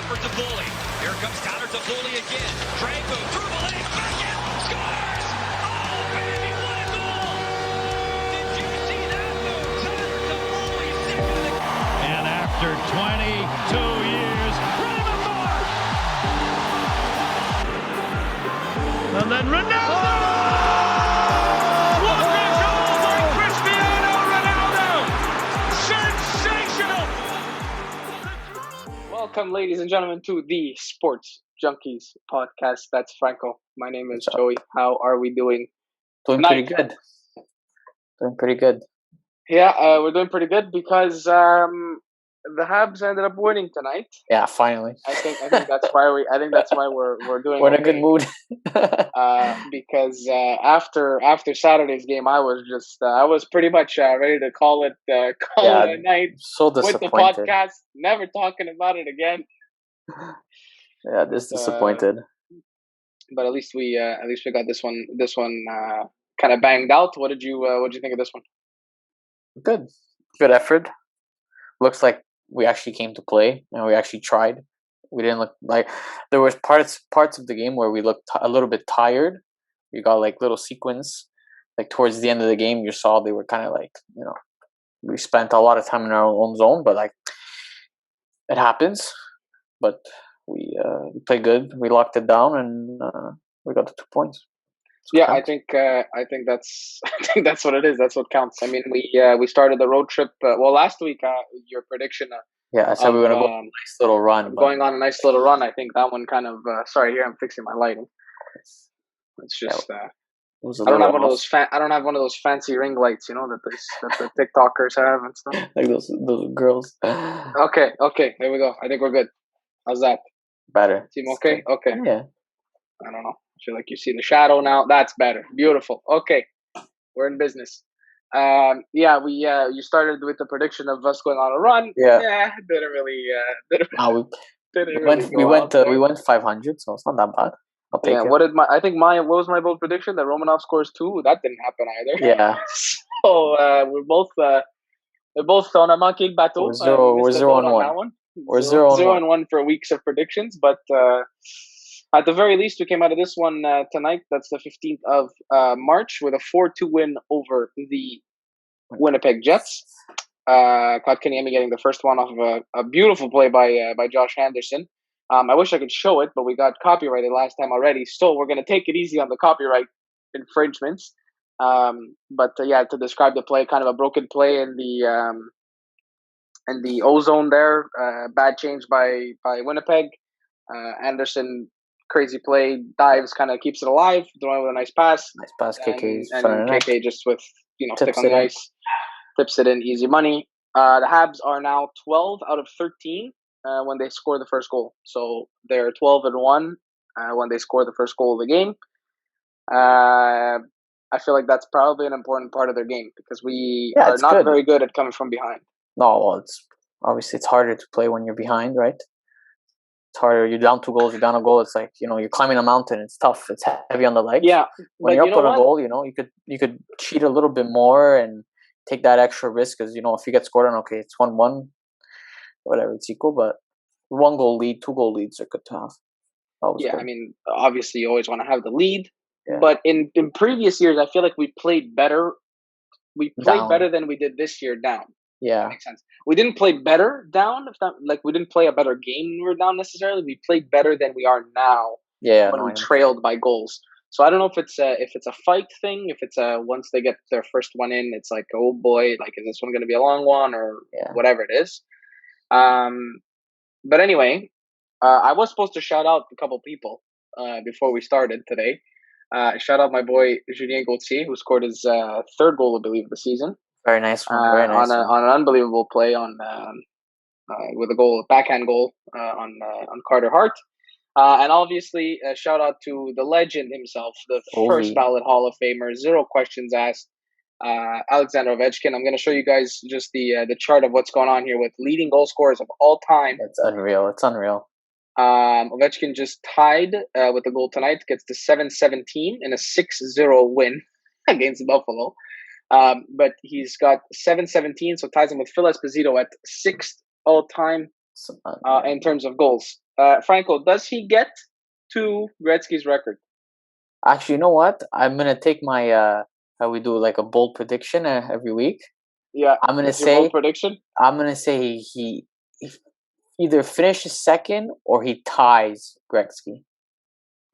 for Toffoli. Here comes Tyler Toffoli again. Drago through the lane. Back in. Scores! Oh, baby, what a goal! Did you see that move? Tyler Toffoli, second of the... And after 22 years, Raymond Moore! And then Ronaldo! What a goal by Cristiano Ronaldo! Sensational! Welcome, ladies and gentlemen, to the Sports Junkies podcast. That's Franco. My name is Joey. How are we doing? Doing tonight? pretty good. Doing pretty good. Yeah, we're doing pretty good because the Habs ended up winning tonight. Yeah, finally. I think that's why we're doing. We're in a good mood. Because after Saturday's game, I was pretty much ready to call it a night. So with disappointed. the podcast. Never talking about it again. Yeah, disappointed. But at least we got this one kind of banged out. What did you think of this one? Good effort. Looks like we actually came to play and we actually tried. We didn't look like there was parts of the game where we looked a little bit tired. We got like little sequence, like towards the end of the game, you saw they were kind of like, we spent a lot of time in our own zone, but like it happens. But we played good. We locked it down and we got the 2 points. Yeah, I think that's what it is. That's what counts. I mean, we started the road trip. Last week, your prediction. I said we were gonna go on a nice little run. Going on a nice little run. I think that one kind of. Sorry, here I'm fixing my lighting. It's just. I don't have one of those. I don't have one of those fancy ring lights, that the TikTokers have and stuff. Like those girls. Okay. There we go. I think we're good. How's that? Better. Seem okay? Okay. Yeah. I don't know. I feel like you see the shadow now. That's better. Beautiful. Okay. We're in business. You started with the prediction of us going on a run. Yeah. Didn't really. We went 500, so it's not that bad. I'll take it. What was my bold prediction? That Romanov scores 2. That didn't happen either. Yeah. So we're both on a monkey battle. We're 0-1. We're 0-1 for weeks of predictions, but at the very least, we came out of this one tonight. That's the 15th of March with a 4-2 win over the Winnipeg Jets. Kotkaniemi getting the first one off of a beautiful play by Josh Anderson. I wish I could show it, but we got copyrighted last time already. So we're going to take it easy on the copyright infringements. To describe the play, kind of a broken play in the O-zone there. Bad change by Winnipeg. Anderson, crazy play, dives, kind of keeps it alive, throwing with a nice pass. Nice pass, KK. And KK just with, stick on the ice, tips it in, easy money. The Habs are now 12 out of 13 when they score the first goal. So they're 12-1 when they score the first goal of the game. I feel like that's probably an important part of their game because we are not very good at coming from behind. No, well, it's harder to play when you're behind, right? It's harder. You're down 2 goals. You're down a goal. It's like you're climbing a mountain. It's tough. It's heavy on the legs. Yeah, when you're up on a goal, you could cheat a little bit more and take that extra risk because if you get scored on, okay, it's 1-1, whatever, it's equal. But 1 goal lead, 2 goal leads are good to have. Good. I mean, obviously, you always want to have the lead. Yeah. But in previous years, I feel like we played better. We played better than we did this year down. Yeah, that makes sense. We didn't play better down. We didn't play a better game when we were down necessarily. We played better than we are now. Yeah, when we trailed by goals. So I don't know if it's a fight thing. If it's once they get their first one in, it's like, oh boy, like is this one going to be a long one or whatever it is. But anyway, I was supposed to shout out a couple people before we started today. Shout out my boy Julien Gauthier, who scored his 3rd goal, I believe, of the season. Very nice one. Very nice on an unbelievable play with a backhand goal on Carter Hart. And obviously, shout out to the legend himself, the first ballot Hall of Famer, 0 questions asked, Alexander Ovechkin. I'm going to show you guys just the chart of what's going on here with leading goal scorers of all time. It's unreal. Ovechkin just tied with the goal tonight, gets to 717 in a 6-0 win against Buffalo. But he's got 717, so ties him with Phil Esposito at 6th all time in terms of goals. Franco, does he get to Gretzky's record? Actually, you know what? I'm gonna take my how we do like a bold prediction every week. Yeah. I'm gonna Is your bold say prediction? he either finishes second or he ties Gretzky.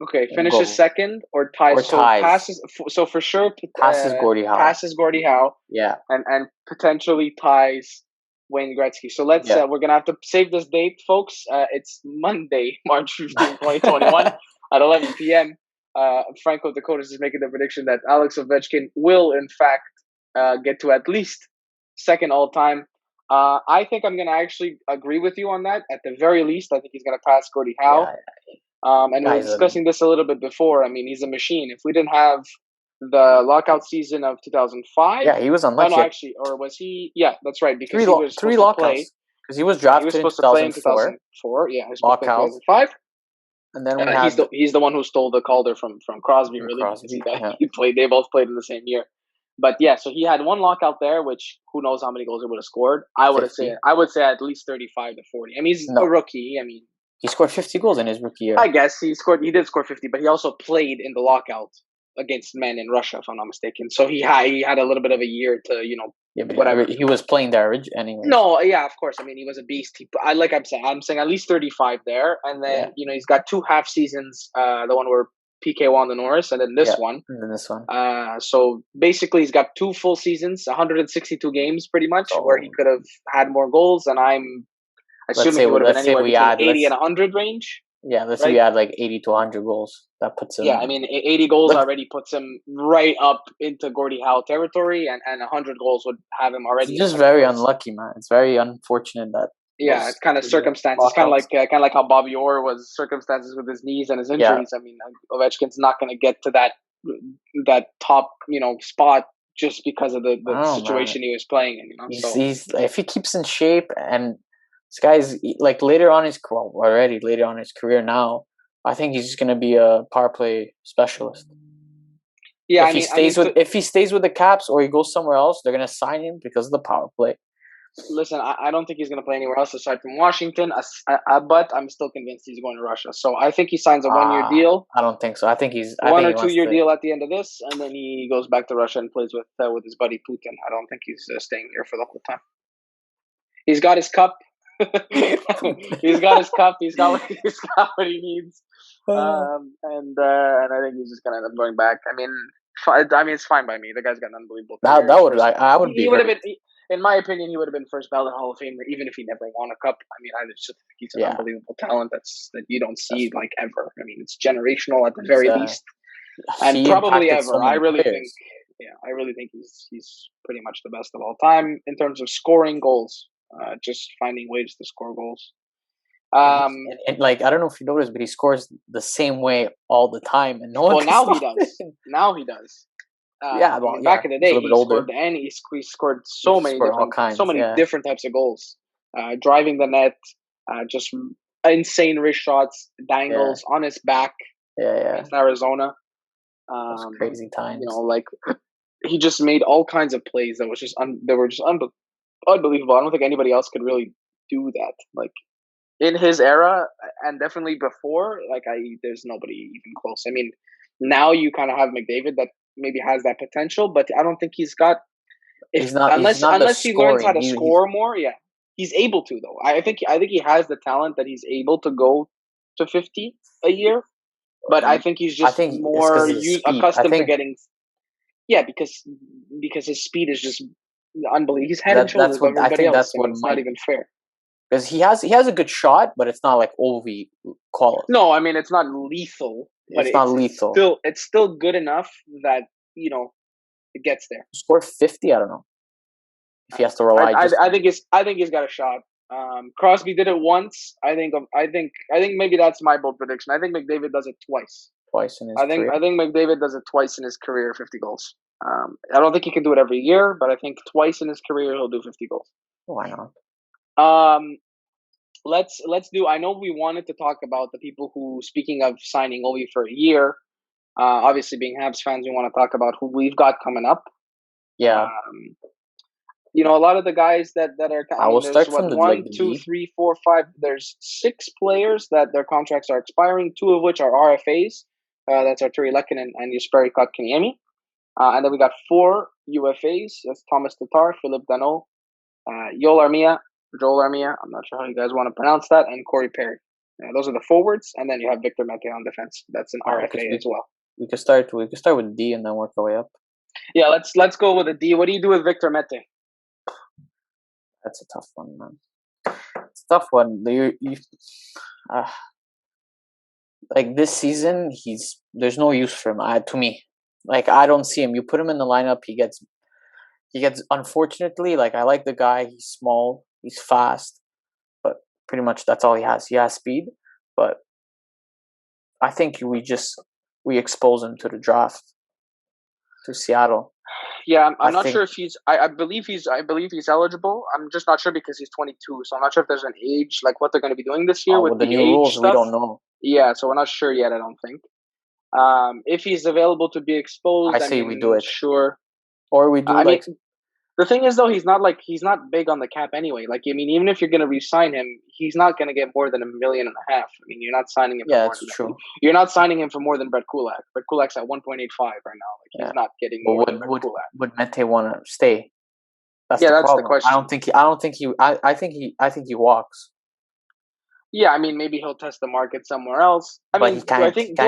Okay, in finishes goal. second or ties. Or ties. So for sure, Passes Gordie Howe. passes Gordie Howe, Yeah. and potentially ties Wayne Gretzky. So let's Yeah. we're gonna have to save this date, folks. It's Monday, March 15th, 2021 at 11 p.m. Franco Dakotas is making the prediction that Alex Ovechkin will in fact get to at least second all time. I think I'm gonna actually agree with you on that. At the very least, I think he's gonna pass Gordie Howe. Yeah. And we were discussing this a little bit before. I mean, he's a machine. If we didn't have the lockout season of 2005, Yeah, he was unlucky. oh no, actually, or was he? Yeah, that's right. Because he was three supposed to lockouts. play. Because he was He drafted was in supposed to play in 2004. 2004. Yeah, he was supposed to play in Lockout. 2005. And then we had He's the one who stole the Calder from Crosby. From Really, Crosby, because yeah. he played. They both played in the same year. But yeah, so he had one lockout there, which who knows how many goals he would have scored. I would say at least 35 to 40. I mean, he's a rookie. I mean, he scored 50 goals in his rookie year. I guess he did score 50, but he also played in the lockout against men in Russia, if I'm not mistaken. So he had a little bit of a year to, but whatever. He was playing there anyway. No, yeah, of course. I mean, he was a beast. I'm saying at least 35 there, and then he's got 2 half seasons. The one where PK won the Norris, and then this one. And then this one. So basically, he's got 2 full seasons, 162 games, pretty much, where he could have had more goals, and I'm assuming he would have been anywhere between 80 and 100 range. Yeah, let's say we add like 80 to 100 goals. That puts him. Yeah, I mean, 80 goals already puts him right up into Gordie Howe territory, and 100 goals would have him already. It's just very unlucky, man. It's very unfortunate that. Yeah, it's kind of circumstances. Kind of like how Bobby Orr was circumstances with his knees and his injuries. Yeah. I mean, Ovechkin's not going to get to that top spot just because of the situation he was playing in. He's if he keeps in shape, and this guy's like later on his career now, I think he's just going to be a power play specialist. Yeah, if he stays with the Caps or he goes somewhere else, they're going to sign him because of the power play. Listen, I don't think he's going to play anywhere else aside from Washington, but I'm still convinced he's going to Russia. So I think he signs a 1-year deal. I don't think so. I think he's 1 or 2 year deal at the end of this, and then he goes back to Russia and plays with his buddy Putin. I don't think he's staying here for the whole time. He's got his cup. He's got his cup. He's got what he needs, and I think he's just gonna end up going back. I mean, it's fine by me. The guy's got an unbelievable career. I would be. He would have been, in my opinion, he would have been first ballot Hall of Famer, even if he never won a cup. I mean, I just think he's an unbelievable talent that you don't see like ever. I mean, it's generational at the very least, and probably ever. I really think he's pretty much the best of all time in terms of scoring goals. Just finding ways to score goals. And like I don't know if you noticed, but he scores the same way all the time, and no one. Well, now he does. Now he does. Back in the day, he scored so many different types of goals. Driving the net, just insane wrist shots, dangles on his back. In Arizona. Crazy times. He just made all kinds of plays that were just unbelievable. I don't think anybody else could really do that. Like in his era, and definitely before, there's nobody even close. I mean, now you kind of have McDavid that maybe has that potential, but I don't think he's got. Unless he learns how to score more. Yeah, he's able to though. I think he has the talent that he's able to go to 50 a year, but I think he's just more accustomed to getting. Yeah, because his speed is just unbelievable. He's head and shoulders above everybody else. It's not even fair. Because he has a good shot, but it's not like OV quality. No, I mean it's not lethal. But it's not lethal. It's still good enough that it gets there. Score 50, I don't know. If he has to rely. I think he's got a shot. Crosby did it once. I think maybe that's my bold prediction. I think McDavid does it twice. Twice in his career. I think McDavid does it twice in his career, 50 goals. I don't think he can do it every year, but I think twice in his career he'll do 50 goals. Why not? Let's do. I know we wanted to talk about the people who, speaking of signing Ovi for a year, obviously being Habs fans, we want to talk about who we've got coming up. Yeah. a lot of the guys that are. I will there's start from the one, the two, D. three, four, five. There's 6 players that their contracts are expiring. 2 of which are RFAs. That's Arturi Lehkonen and Jesperi Kotkaniemi. And then we got 4 UFAs. That's Thomas Tatar, Philippe Danault, Joel Armia. I'm not sure how you guys want to pronounce that, and Corey Perry. Those are the forwards, and then you have Victor Mete on defense. That's an RFA as well. We could start with D and then work our way up. Yeah, let's go with a D. What do you do with Victor Mete? That's a tough one, man. It's a tough one. Like this season, there's no use for him. To me, like I don't see him. You put him in the lineup, he gets. Unfortunately, like I like the guy. He's small, he's fast, but pretty much that's all he has. He has speed, but I think we expose him to the draft to Seattle. Yeah, I'm not sure if he's. I believe he's eligible. I'm just not sure because he's 22, so I'm not sure if there's an age like what they're going to be doing this year with the the new age rules. stuff. We don't know. Yeah, so we're not sure yet. I don't think. If he's available to be exposed, I say we do it. Sure. Or we do the thing is though, he's not big on the cap anyway. Like even if you're going to re-sign him, he's not going to get more than $1.5 million. I mean, you're not signing him. Yeah, that's true. You're not signing him for more than Brett Kulak. Brett Kulak's at 1.85 right now. Like he's not getting more than Brett Kulak. Would Mete want to stay? That's the question. I think he walks. Yeah, I mean maybe he'll test the market somewhere else. Do I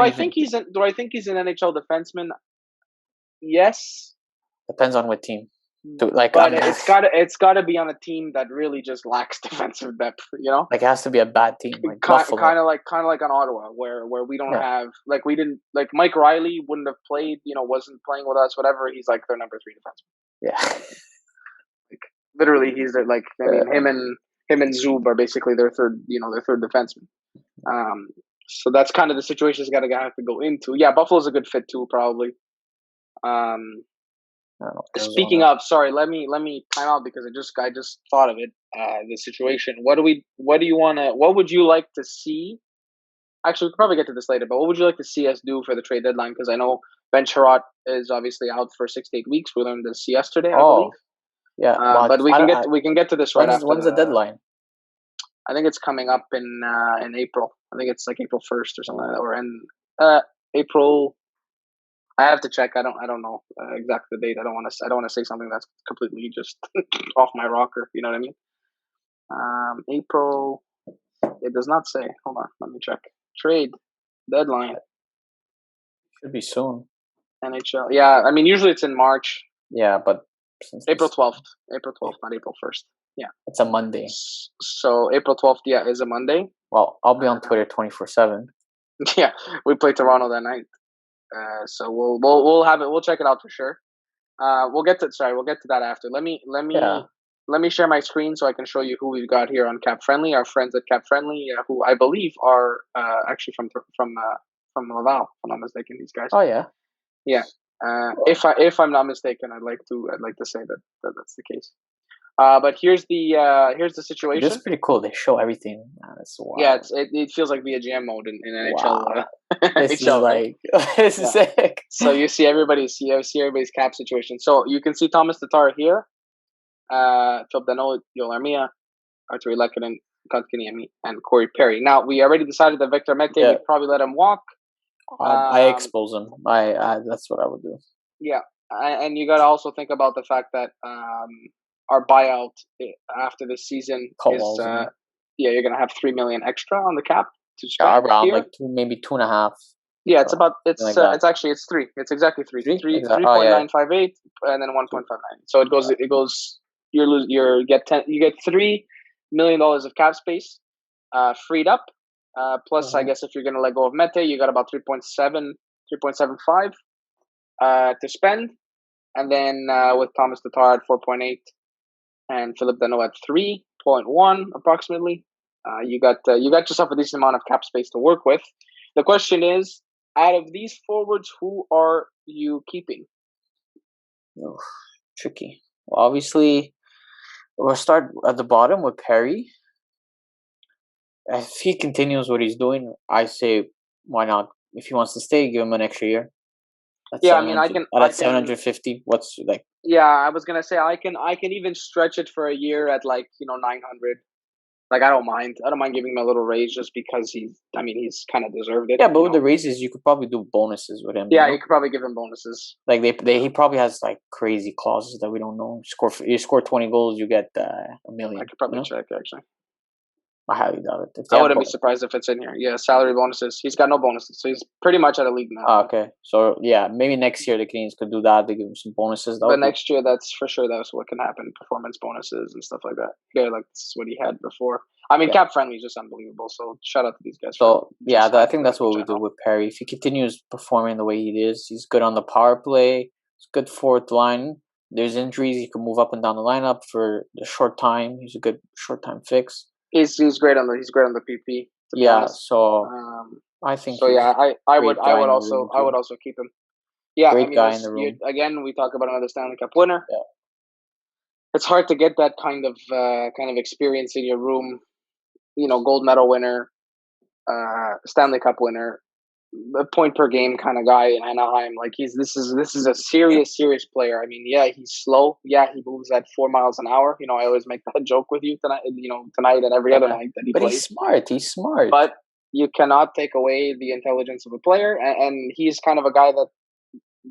think he's an NHL defenseman? Yes. Depends on what team. It's got to be on a team that really just lacks defensive depth. Like it has to be a bad team, like kind of like on Ottawa, where we don't have we didn't Mike Riley wouldn't have played. Wasn't playing with us. Whatever. He's like their number 3 defenseman. Yeah. Literally, he's their him and Zub are basically their third defenseman. So that's kind of the situation he's got to have to go into. Yeah, Buffalo's a good fit too, probably. Speaking of, sorry, let me time out because I just thought of it. The situation. What would you like to see? Actually, we could probably get to this later. But what would you like to see us do for the trade deadline? Because I know Ben Sherratt is obviously out for 6 to 8 weeks. We learned this yesterday, I believe. Yeah, but we can get to this right after. When's the deadline? I think it's coming up in April. I think it's like April 1st or something like that, or in April. I have to check. I don't know exactly the date. I don't want to say something that's completely just off my rocker. You know what I mean? April. It does not say. Hold on. Let me check. Trade deadline. Should be soon. NHL. Yeah, I mean usually it's in March. Yeah, but April 12th. April 12th, not April 1st. Yeah. It's a Monday. So April 12th, is a Monday. Well, I'll be on Twitter 24/7. Yeah, we play Toronto that night. So we'll have it. We'll check it out for sure. We'll get to that after. Let me share my screen so I can show you who we've got here on Cap Friendly. Our friends at Cap Friendly, who I believe are actually from Laval, if I'm not mistaken. These guys. Oh yeah. Yeah. If I'm not mistaken, I'd like to say that that's the case. But here's the situation. It's pretty cool. They show everything. That's wild. Yeah, it feels like VGM mode in NHL. Wow. This is sick. So you see everybody's cap situation. So you can see Thomas Tatar here, Philippe Danault, Joel Armia, Arturi Lehkonen, Kotkaniemi, and Corey Perry. Now we already decided that Victor Mete would probably let him walk. I expose him. I that's what I would do. Yeah, and you got to also think about the fact that our buyout after this season is you're gonna have $3 million extra on the cap to spend around here. like maybe 2.5. Yeah, it's actually it's 3. It's exactly 3. 3.958 and then 1.59. So it goes. You get $3 million of cap space freed up. Plus, I guess if you're going to let go of Mete, you got about 3.75 to spend, and then with Thomas Tatar at 4.8 and Philippe Danault at 3.1 approximately, you got yourself a decent amount of cap space to work with. The question is, out of these forwards, who are you keeping? Oh, tricky. Well, obviously, we'll start at the bottom with Perry. If he continues what he's doing, I say why not? If he wants to stay, give him an extra year. I mean, I can 750. What's like Yeah, I was gonna say I can even stretch it for a year at 900. Like I don't mind. I don't mind giving him a little raise just because he's kind of deserved it. Yeah, but with the raises, you could probably do bonuses with him. Yeah, you could probably give him bonuses. Like he probably has like crazy clauses that we don't know. You score 20 goals, you get $1 million. I could probably check actually. I highly doubt it. I wouldn't be surprised if it's in here. Yeah, salary bonuses. He's got no bonuses, so he's pretty much out of league now. Oh, okay, so yeah, maybe next year the Canadiens could do that. They give him some bonuses. But next year, that's for sure. That's what can happen. Performance bonuses and stuff like that. Yeah, like this is what he had before. I mean, cap friendly is just unbelievable. So shout out to these guys. So yeah, I think that's what we do with Perry. If he continues performing the way he is, he's good on the power play. He's good fourth line. There's injuries, he can move up and down the lineup for a short time. He's a good short time fix. He's great on the PP. Yeah, so I think. So yeah, I would also keep him. Yeah, great guy in the room. Again, we talk about another Stanley Cup winner. Yeah. It's hard to get that kind of experience in your room. Gold medal winner, Stanley Cup winner, a point per game kind of guy in Anaheim. Like this is a serious player. I mean, yeah, he's slow. Yeah, he moves at 4 miles an hour. I always make that joke with you tonight. Tonight and every other night that he plays. He's smart. But you cannot take away the intelligence of a player, and he's kind of a guy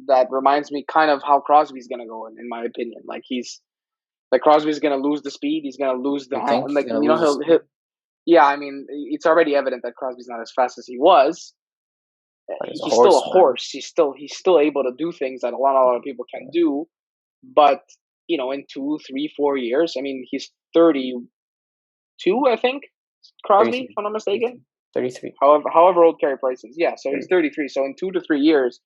that reminds me kind of how Crosby's going to go in my opinion. Crosby's going to lose the speed. He's going to lose the he'll yeah, I mean, it's already evident that Crosby's not as fast as he was. He's still a horse. He's still able to do things that a lot of people can do. But in 2, 3, 4 years, I mean, he's 32, I think. Crosby, 33. If I'm not mistaken. 33. However old Carey Price is, yeah. So 30. He's 33. So in 2 to 3 years,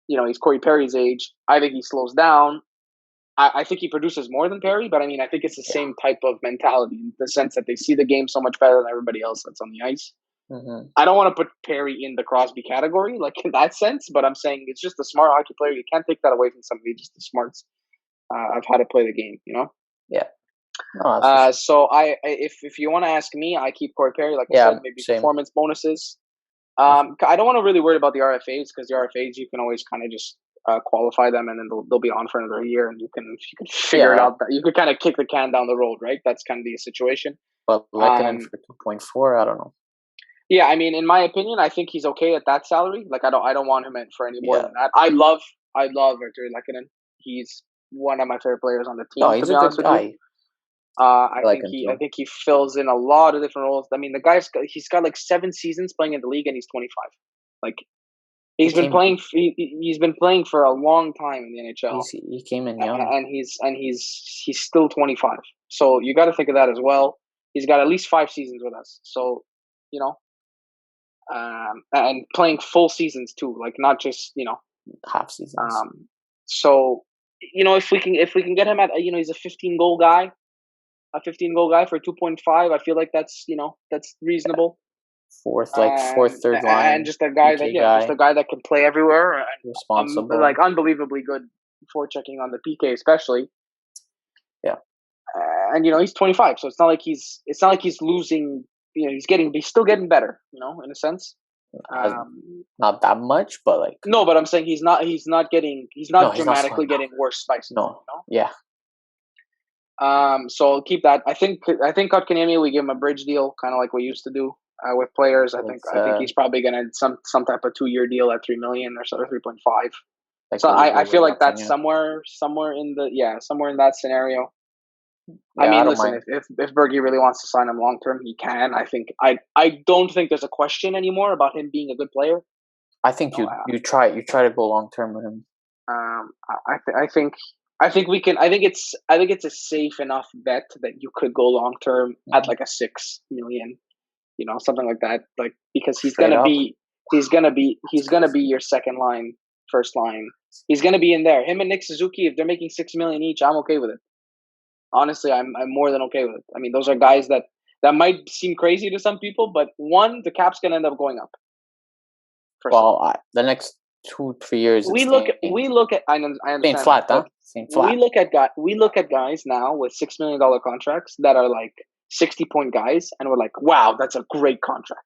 he's Corey Perry's age. I think he slows down. I think he produces more than Perry, but I mean, I think it's the same type of mentality in the sense that they see the game so much better than everybody else that's on the ice. Mm-hmm. I don't want to put Perry in the Crosby category, like in that sense, but I'm saying it's just a smart hockey player. You can't take that away from somebody just the smarts of how to play the game, Yeah. No, so if you want to ask me, I keep Corey Perry, like I said, maybe same. Performance bonuses. I don't want to really worry about the RFAs because the RFAs you can always kind of just qualify them and then they'll be on for another year and you can figure it out. That you could kind of kick the can down the road, right? That's kind of the situation. But like him for 2.4, I don't know. Yeah, I mean, in my opinion, I think he's okay at that salary. Like, I don't want him in for any more than that. I love Victor Lehkonen. He's one of my favorite players on the team. No, he's a good guy. I think he fills in a lot of different roles. I mean, he's got like 7 seasons playing in the league, and he's 25. Like, he's been playing for a long time in the NHL. He came in young, and he's still 25. So you got to think of that as well. He's got at least 5 seasons with us. So and playing full seasons too, like not just half seasons. So if we can get him at he's a 15 goal guy for 2.5. I feel like that's reasonable. Fourth, third line, and just a guy just a guy that can play everywhere and responsible, like unbelievably good forechecking on the PK, especially. Yeah, and he's 25, so it's not like he's losing. He's still getting better, in a sense. Not that much, but like no, but I'm saying he's not dramatically getting worse by season. No, yeah. So I'll keep that. I think Kotkaniemi, we give him a bridge deal, kind of like we used to do with players. I think he's probably gonna some type of 2-year deal at $3 million or 3.5. So I feel like that's somewhere in that scenario. Yeah, I mean, listen, if Bergie really wants to sign him long term, he can. I think I don't think there's a question anymore about him being a good player. I think you try to go long term with him. I think we can. I think it's a safe enough bet that you could go long term at like a $6 million, something like that. Like because he's gonna be your second line, first line. He's gonna be in there. Him and Nick Suzuki, if they're making $6 million each, I'm okay with it. Honestly, I'm more than okay with it. I mean, those are guys that might seem crazy to some people, but the cap's gonna end up going up. The next 2-3 years, we look at. I understand. Staying flat, huh? Staying flat. We look at guys now with $6 million contracts that are like 60-point guys, and we're like, wow, that's a great contract.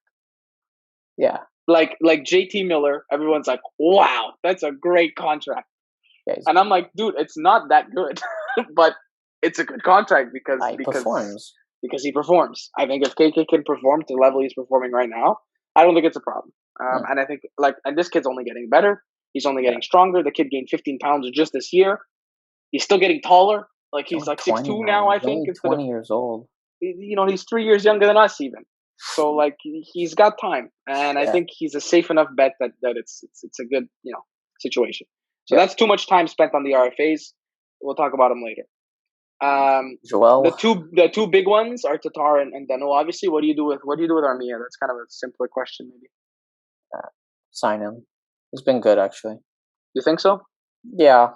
Yeah. Like JT Miller, everyone's like, wow, that's a great contract. Yeah, And I'm like, dude, it's not that good, but it's a good contract because he performs. because he performs. I think if KK can perform to the level he's performing right now, I don't think it's a problem. No. And I think and this kid's only getting better. He's only getting stronger. The kid gained 15 pounds just this year. He's still getting taller. Like he's like 6'2" now, I think. He's 20 years old. He's 3 years younger than us even. So like he's got time, and I think he's a safe enough bet that it's a good situation. So that's too much time spent on the RFAs. We'll talk about them later. Joel. The two big ones are Tatar and Dano. Obviously, what do you do with Armia? That's kind of a simpler question, maybe. Sign him. He's been good, actually. You think so? Yeah.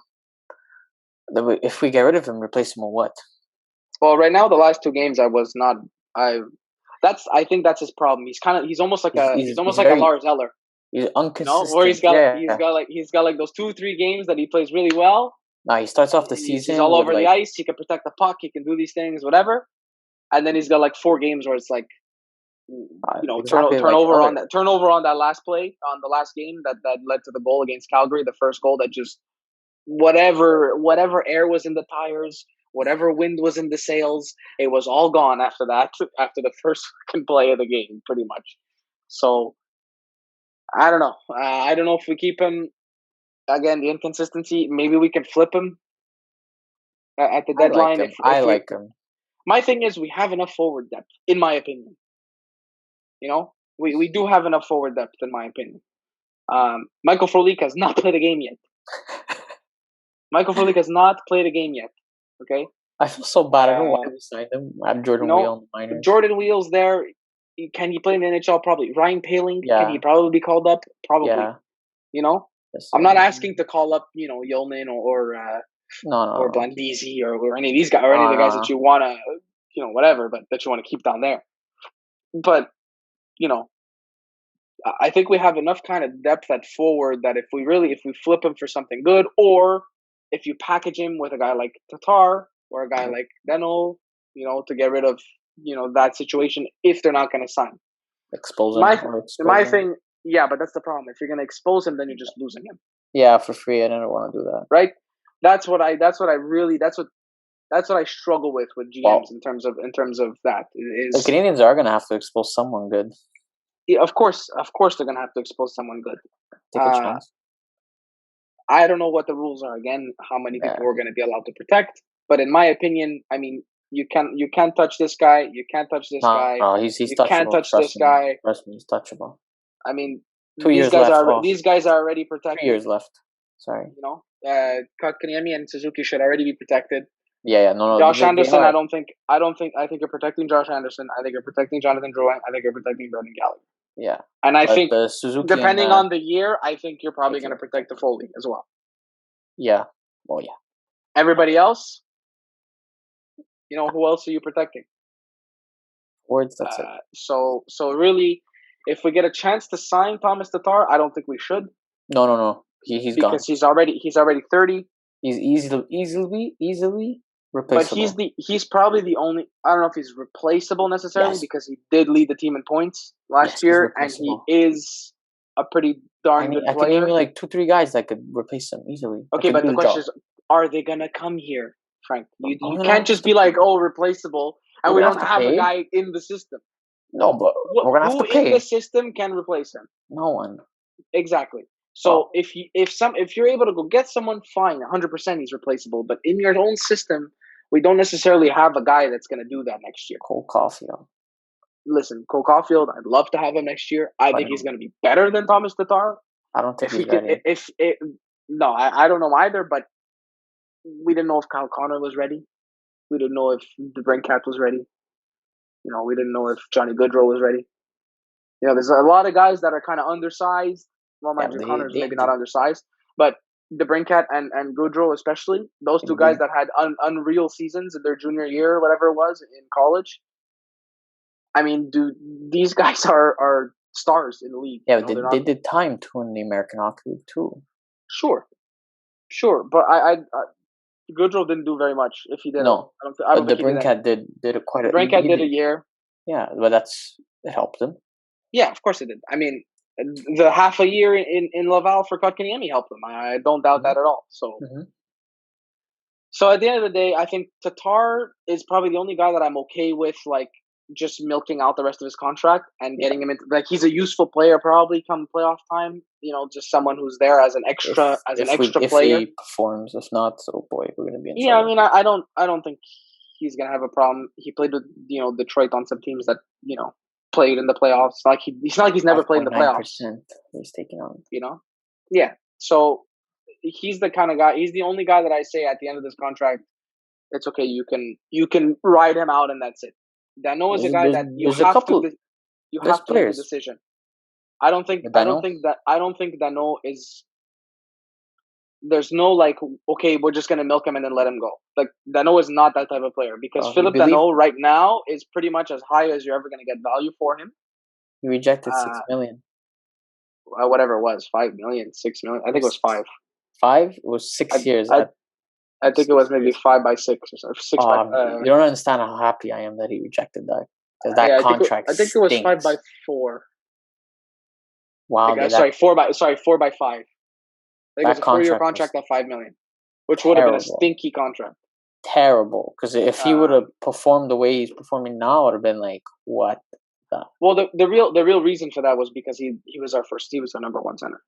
If we get rid of him, replace him with what? Well, right now, the last 2 games, I was not. I think that's his problem. He's almost like like a Lars Eller. He's inconsistent. Where he's got like those 2-3 games that he plays really well. He starts off the season. He's all over the ice. He can protect the puck. He can do these things, whatever. And then he's got like 4 games where it's like, turnover on that last play on the last game that led to the goal against Calgary. The first goal that just whatever air was in the tires, whatever wind was in the sails, it was all gone after that. After the first play of the game, pretty much. So I don't know. I don't know if we keep him. Again, the inconsistency. Maybe we can flip him at the deadline. I like him. My thing is, we have enough forward depth, in my opinion. We do have enough forward depth, in my opinion. Michael Frolik has not played a game yet. Okay. I feel so bad. I don't know why we signed him. I have Jordan Wheel in the minors. Jordan Wheel's there. Can he play in the NHL? Probably. Ryan Paling, can he probably be called up? Probably. Yeah. I'm not asking to call up, Yolman or Blandisi or any of these guys or any of the guys that you want to, whatever, but that you want to keep down there. But, I think we have enough kind of depth at forward that if we flip him for something good, or if you package him with a guy like Tatar or a guy like Deno, to get rid of, that situation if they're not going to sign. Expose him. My thing, yeah, but that's the problem. If you're going to expose him, then you're just losing him. Yeah, for free. I don't want to do that. Right? That's what I struggle with GMs in terms of that. The Canadiens are going to have to expose someone good. Yeah, of course they're going to have to expose someone good. Take a chance. I don't know what the rules are again, how many people we're going to be allowed to protect, but in my opinion, I mean, you can't touch this guy, you can't touch this guy. No, he's you touchable. Can't touch this guy. Trust me, he's touchable. I mean, 2 years left. These guys are already protected. 3 years left. Sorry. Kotkaniemi and Suzuki should already be protected. Yeah, no. Josh Anderson, I think you're protecting Josh Anderson. I think you're protecting Jonathan Drouin. I think you're protecting Brendan Gallagher. Yeah. And I think, the Suzuki depending on the year, I think you're probably going to protect the Foley as well. Yeah. Well, yeah. Everybody else, who else are you protecting? Words, that's it. So really, if we get a chance to sign Thomas Tatar, I don't think we should. No. He's gone. Because he's already 30. He's easily replaceable. But he's probably the only. I don't know if he's replaceable necessarily because he did lead the team in points last year, and he is a pretty darn good player. I can name you like 2-3 guys that could replace him easily. Okay, but the question is, are they gonna come here, Frank? You can't just be like, replaceable, and we don't have a guy in the system. No, but we're gonna have to pay. Who in the system can replace him? No one. Exactly. So if you're able to go get someone, fine, 100% he's replaceable. But in your own system, we don't necessarily have a guy that's going to do that next year. Cole Caulfield. Listen, Cole Caulfield, I'd love to have him next year. I think he's going to be better than Thomas Tatar. I don't think he's ready. I don't know either, but we didn't know if Kyle Connor was ready. We didn't know if DeBrincat was ready. We didn't know if Johnny Gaudreau was ready. There's a lot of guys that are kind of undersized. Well, Connor's maybe not undersized, but DeBrincat and Gaudreau especially, those two guys that had unreal seasons in their junior year or whatever it was in college. I mean, dude, these guys are stars in the league. Yeah, they did time too in the American Hockey League too. Sure, but I Gaudreau didn't do very much. If he did, no, I don't think DeBrincat did quite a. DeBrincat did a year. Yeah, but it helped him. Yeah, of course it did. I mean, the half a year in Laval for Kotkaniemi helped him. I don't doubt that at all. So at the end of the day, I think Tatar is probably the only guy that I'm okay with, like, just milking out the rest of his contract and getting him into, like, he's a useful player probably come playoff time. Just someone who's there as an extra player. If he performs, if not, oh boy, we're gonna be in Yeah, trouble. I mean, I don't think he's gonna have a problem. He played with Detroit on some teams that played in the playoffs. It's not like he's never played in the playoffs. He's taking on. Yeah. So he's the kind of guy. He's the only guy that I say at the end of this contract, it's okay. You can ride him out, and that's it. Dano is a guy that you have to make a decision. I don't think Dano is. There's no like, okay, we're just gonna milk him and then let him go. Like, Dano is not that type of player because Philip Dano right now is pretty much as high as you're ever gonna get value for him. He rejected $6 million. Whatever it was, 5 million, 6 million. I think it was 5. 5? It was 6 years. I think it was maybe 5 by 6 or something. 6 by. You don't understand how happy I am that he rejected that. Because that contract. I think it was 5 by 4. Wow. 4 by 5. I think it was a 4-year contract at 5 million, which would have been a stinky contract. Terrible, because if he would have performed the way he's performing now, it would have been like, what? Well, the real reason for that was because he was our number one center,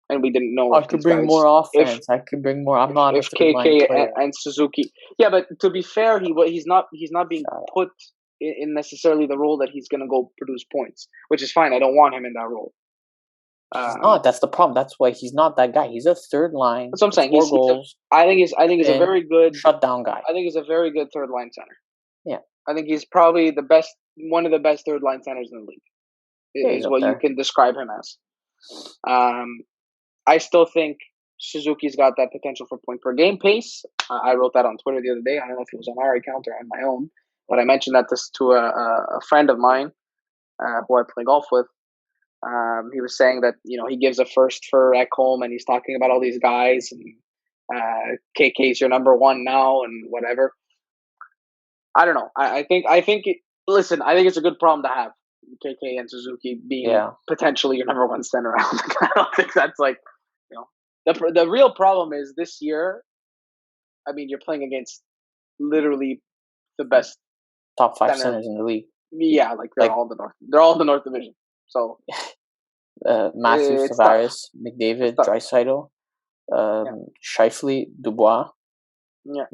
and we didn't know. I could bring more offense. I could bring more. I'm not if KK and Suzuki. Yeah, but to be fair, he's not being put in necessarily the role that he's going to go produce points, which is fine. I don't want him in that role. He's not. That's the problem. That's why he's not that guy. He's a third line. That's what I'm saying. I think he's a very good shutdown guy. I think he's a very good third line center. Yeah, I think he's probably one of the best third line centers in the league. Is what you can describe him as. I still think Suzuki's got that potential for point per game pace. I wrote that on Twitter the other day. I don't know if it was on our account or on my own, but I mentioned that to a friend of mine who I play golf with. He was saying that he gives a first for Ekholm, and he's talking about all these guys, and KK's your number one now, and whatever. I don't know. I think listen, I think it's a good problem to have, KK and Suzuki being potentially your number one center. I don't think that's like the real problem is this year. I mean, you're playing against literally the best top 5 centers in the league. Yeah, they're all in the North Division. So Matthews, Tavares, McDavid, Draisaitl, Scheifele, Dubois,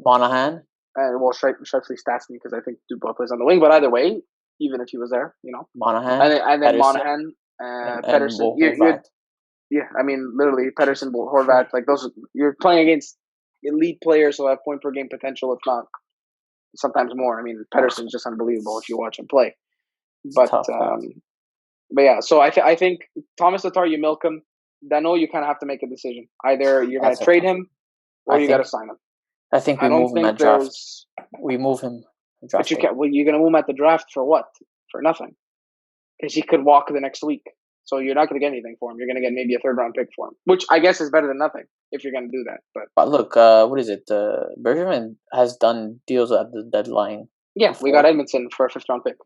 Monahan. Scheifele stats me because I think Dubois plays on the wing. But either way, even if he was there, Monahan, and then Monahan, Pedersen. I mean, literally Pedersen, Horvat, like those. You're playing against elite players who have point per game potential, if not sometimes more. I mean, Pedersen's just unbelievable if you watch him play. But yeah, so I think Thomas Tatar, you milk him. Dano, you kind of have to make a decision. Either you're going to trade him, or you got to sign him. I think we move him at draft. We move him. But you can't. Well, you're going to move him at the draft for what? For nothing. Because he could walk the next week. So you're not going to get anything for him. You're going to get maybe a 3rd round pick for him, which I guess is better than nothing if you're going to do that. But look, what is it? Bergman has done deals at the deadline. Yeah, we got Edmondson for a 5th round pick.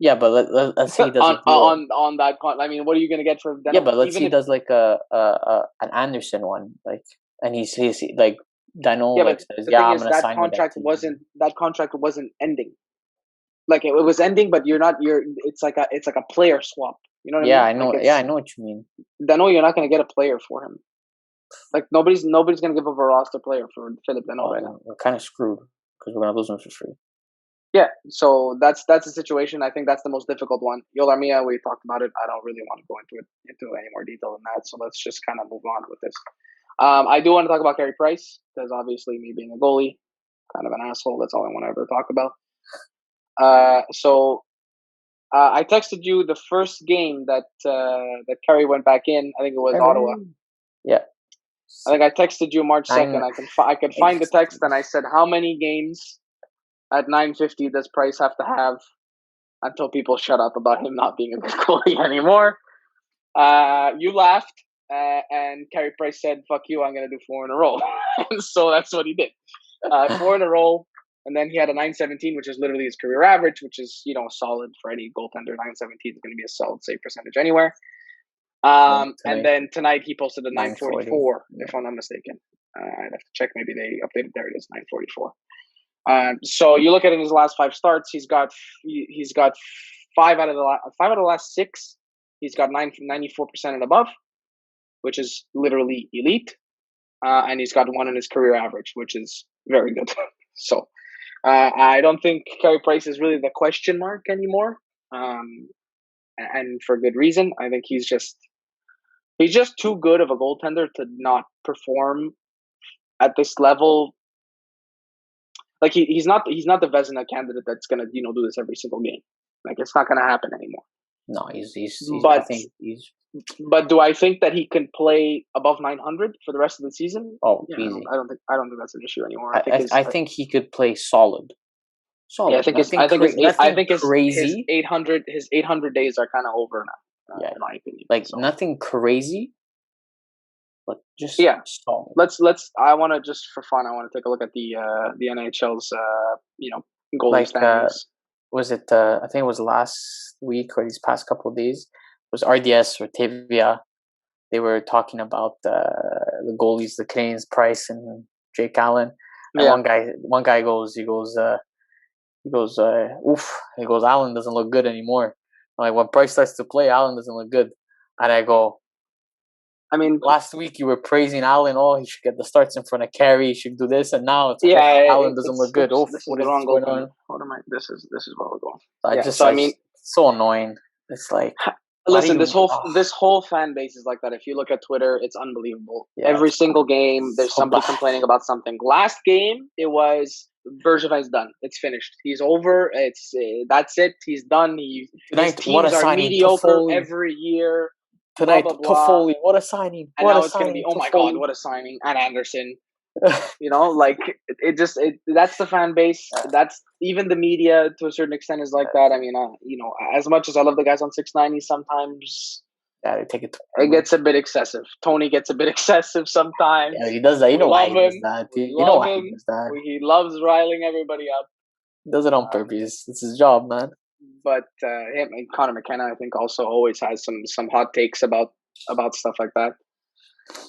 Yeah, but let's say he does on that. I mean, what are you going to get for Dano? Yeah, but let's say he does like an Anderson one, like, and he's like Dano says, I'm going to sign that contract wasn't ending. Like it was ending, but it's like a player swap. You know what I mean? I know what you mean. Dano, you're not going to get a player for him. Like nobody's going to give up a roster player for Philip Dano right now. We're kind of screwed because we're going to lose him for free. Yeah, so that's the situation. I think that's the most difficult one. Yoel Armia, we talked about it. I don't really want to go into any more detail than that. So let's just kind of move on with this. I do want to talk about Carey Price because obviously me being a goalie, kind of an asshole. That's all I want to ever talk about. I texted you the first game that Carey went back in. I think it was Ottawa. Yeah. I think I texted you March 2nd. I can find the text, and I said, how many games at 950 does Price have to have until people shut up about him not being a good goalie anymore? You laughed, and Carey Price said, fuck you, I'm going to do 4 in a row. And so that's what he did. 4 in a row, and then he had a 917, which is literally his career average, which is, solid for any goaltender. 917 is going to be a solid save percentage anywhere. Tonight. And then tonight he posted a 9:40. 9:44, Yeah. if I'm not mistaken. I'd have to check. Maybe they updated. There it is, 9:44. So you look at in his last 5 starts, he's got 5 out of the last 6. He's got 94% and above, which is literally elite. And he's got 1 in his career average, which is very good. So I don't think Carey Price is really the question mark anymore, and for good reason. I think he's just too good of a goaltender to not perform at this level. Like he's not the Vezina candidate that's gonna do this every single game. Like it's not gonna happen anymore. No, he's But I think he's But do I think that he can play above 900 for the rest of the season? easy. I don't think that's an issue anymore. I think he could play solid. Solid. Yeah, I think his crazy. 800 days are kind of over now. In my opinion, like nothing crazy, but just solid. Let's. I want to just for fun. I want to take a look at the NHL's goalie standings. Was it? I think it was last week or these past couple of days. It was RDS or Tevia. They were talking about the goalies, the Canadiens, Price and Jake Allen. And one guy goes, oof. He goes, Allen doesn't look good anymore. I'm like, when Price starts to play, Allen doesn't look good. And I go, I mean, last week you were praising Allen. Oh, he should get the starts in front of Carey. He should do this, and now it's like, Allen doesn't look good. Oh, what is going on? What am I? This is where we're going. I mean, it's so annoying. It's like, listen, this whole fan base is like that. If you look at Twitter, it's unbelievable. Yeah, every single game, there's somebody complaining about something. Last game, it was Bergevin's done. It's finished. He's over. That's it. He's done. His teams are mediocre Toffoli. Every year. Tonight, blah, blah, blah. Toffoli, what a signing! And now it's going to be, oh my God, what a signing! And Anderson, like that's the fan base. That's even the media to a certain extent is like that. I mean, as much as I love the guys on 690, sometimes they take it. It gets a bit excessive. Tony gets a bit excessive sometimes. Yeah, he does that. You know why he does that. You know why he does that. He loves riling everybody up. He does it on purpose. It's his job, man. But him and Connor McKenna, I think, also always has some hot takes about stuff like that.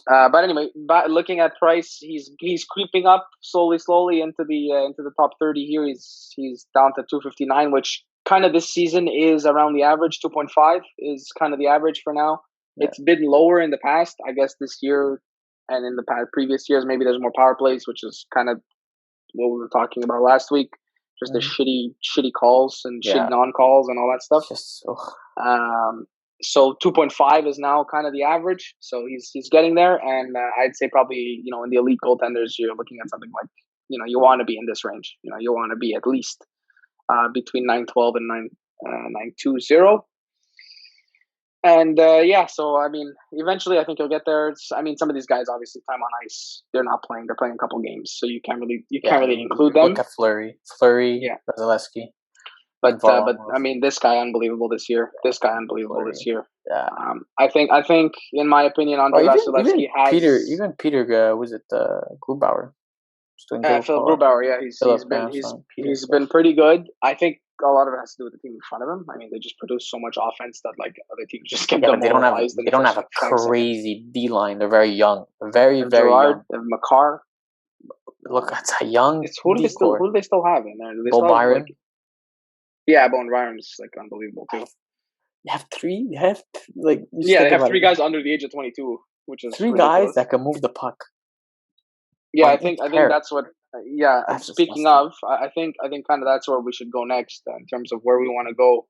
But anyway, looking at Price, he's creeping up slowly into the top 30 here. He's down to 259, which kind of this season is around the average. 2.5 is kind of the average for now. Yeah. It's been lower in the past. I guess this year and in the previous years, maybe there's more power plays, which is kind of what we were talking about last week. Just the shitty calls and shitty non-calls and all that stuff. So 2.5 is now kind of the average. So he's getting there, and I'd say probably in the elite goaltenders you're looking at something like you want to be in this range. You want to be at least between 912 and 920. And so I mean, eventually I think you'll get there. Some of these guys obviously time on ice, they're not playing. They're playing a couple games, so you can't really include them. Look at Fleury, Vasilevsky. But I mean, this guy unbelievable this year. Yeah. I think in my opinion, Andre Vasilevsky has even Peter was it Grubauer? Philip Grubauer, yeah, he's been pretty good. I think a lot of it has to do with the team in front of him. I mean, they just produce so much offense that like other teams just get demoralized. They don't have a crazy D line. They're very young, very Gerard, young. Makar. Look, that's a young. Who do they still have in there? Bo Byron. Bowen Byron's like unbelievable too. You have three. They have three guys under the age of 22, which is three ridiculous. guys that can move the puck. Yeah, I think that's what. Yeah, speaking of, I think kind of that's where we should go next in terms of where we want to go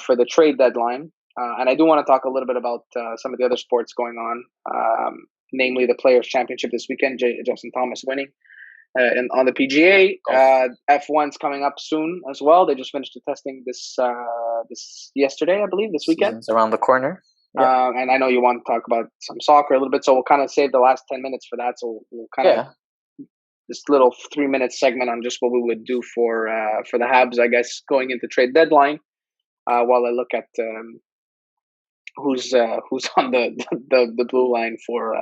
for the trade deadline. And I do want to talk a little bit about some of the other sports going on, namely the Players' Championship this weekend. Justin Thomas winning. And on the PGA, F1's coming up soon as well. They just finished the testing this yesterday, I believe, this weekend. Season's around the corner. Yeah. And I know you want to talk about some soccer a little bit, so we'll kind of save the last 10 minutes for that. So we'll kind of this little 3-minute segment on just what we would do for the Habs, I guess, going into trade deadline. While I look at who's on the blue line for.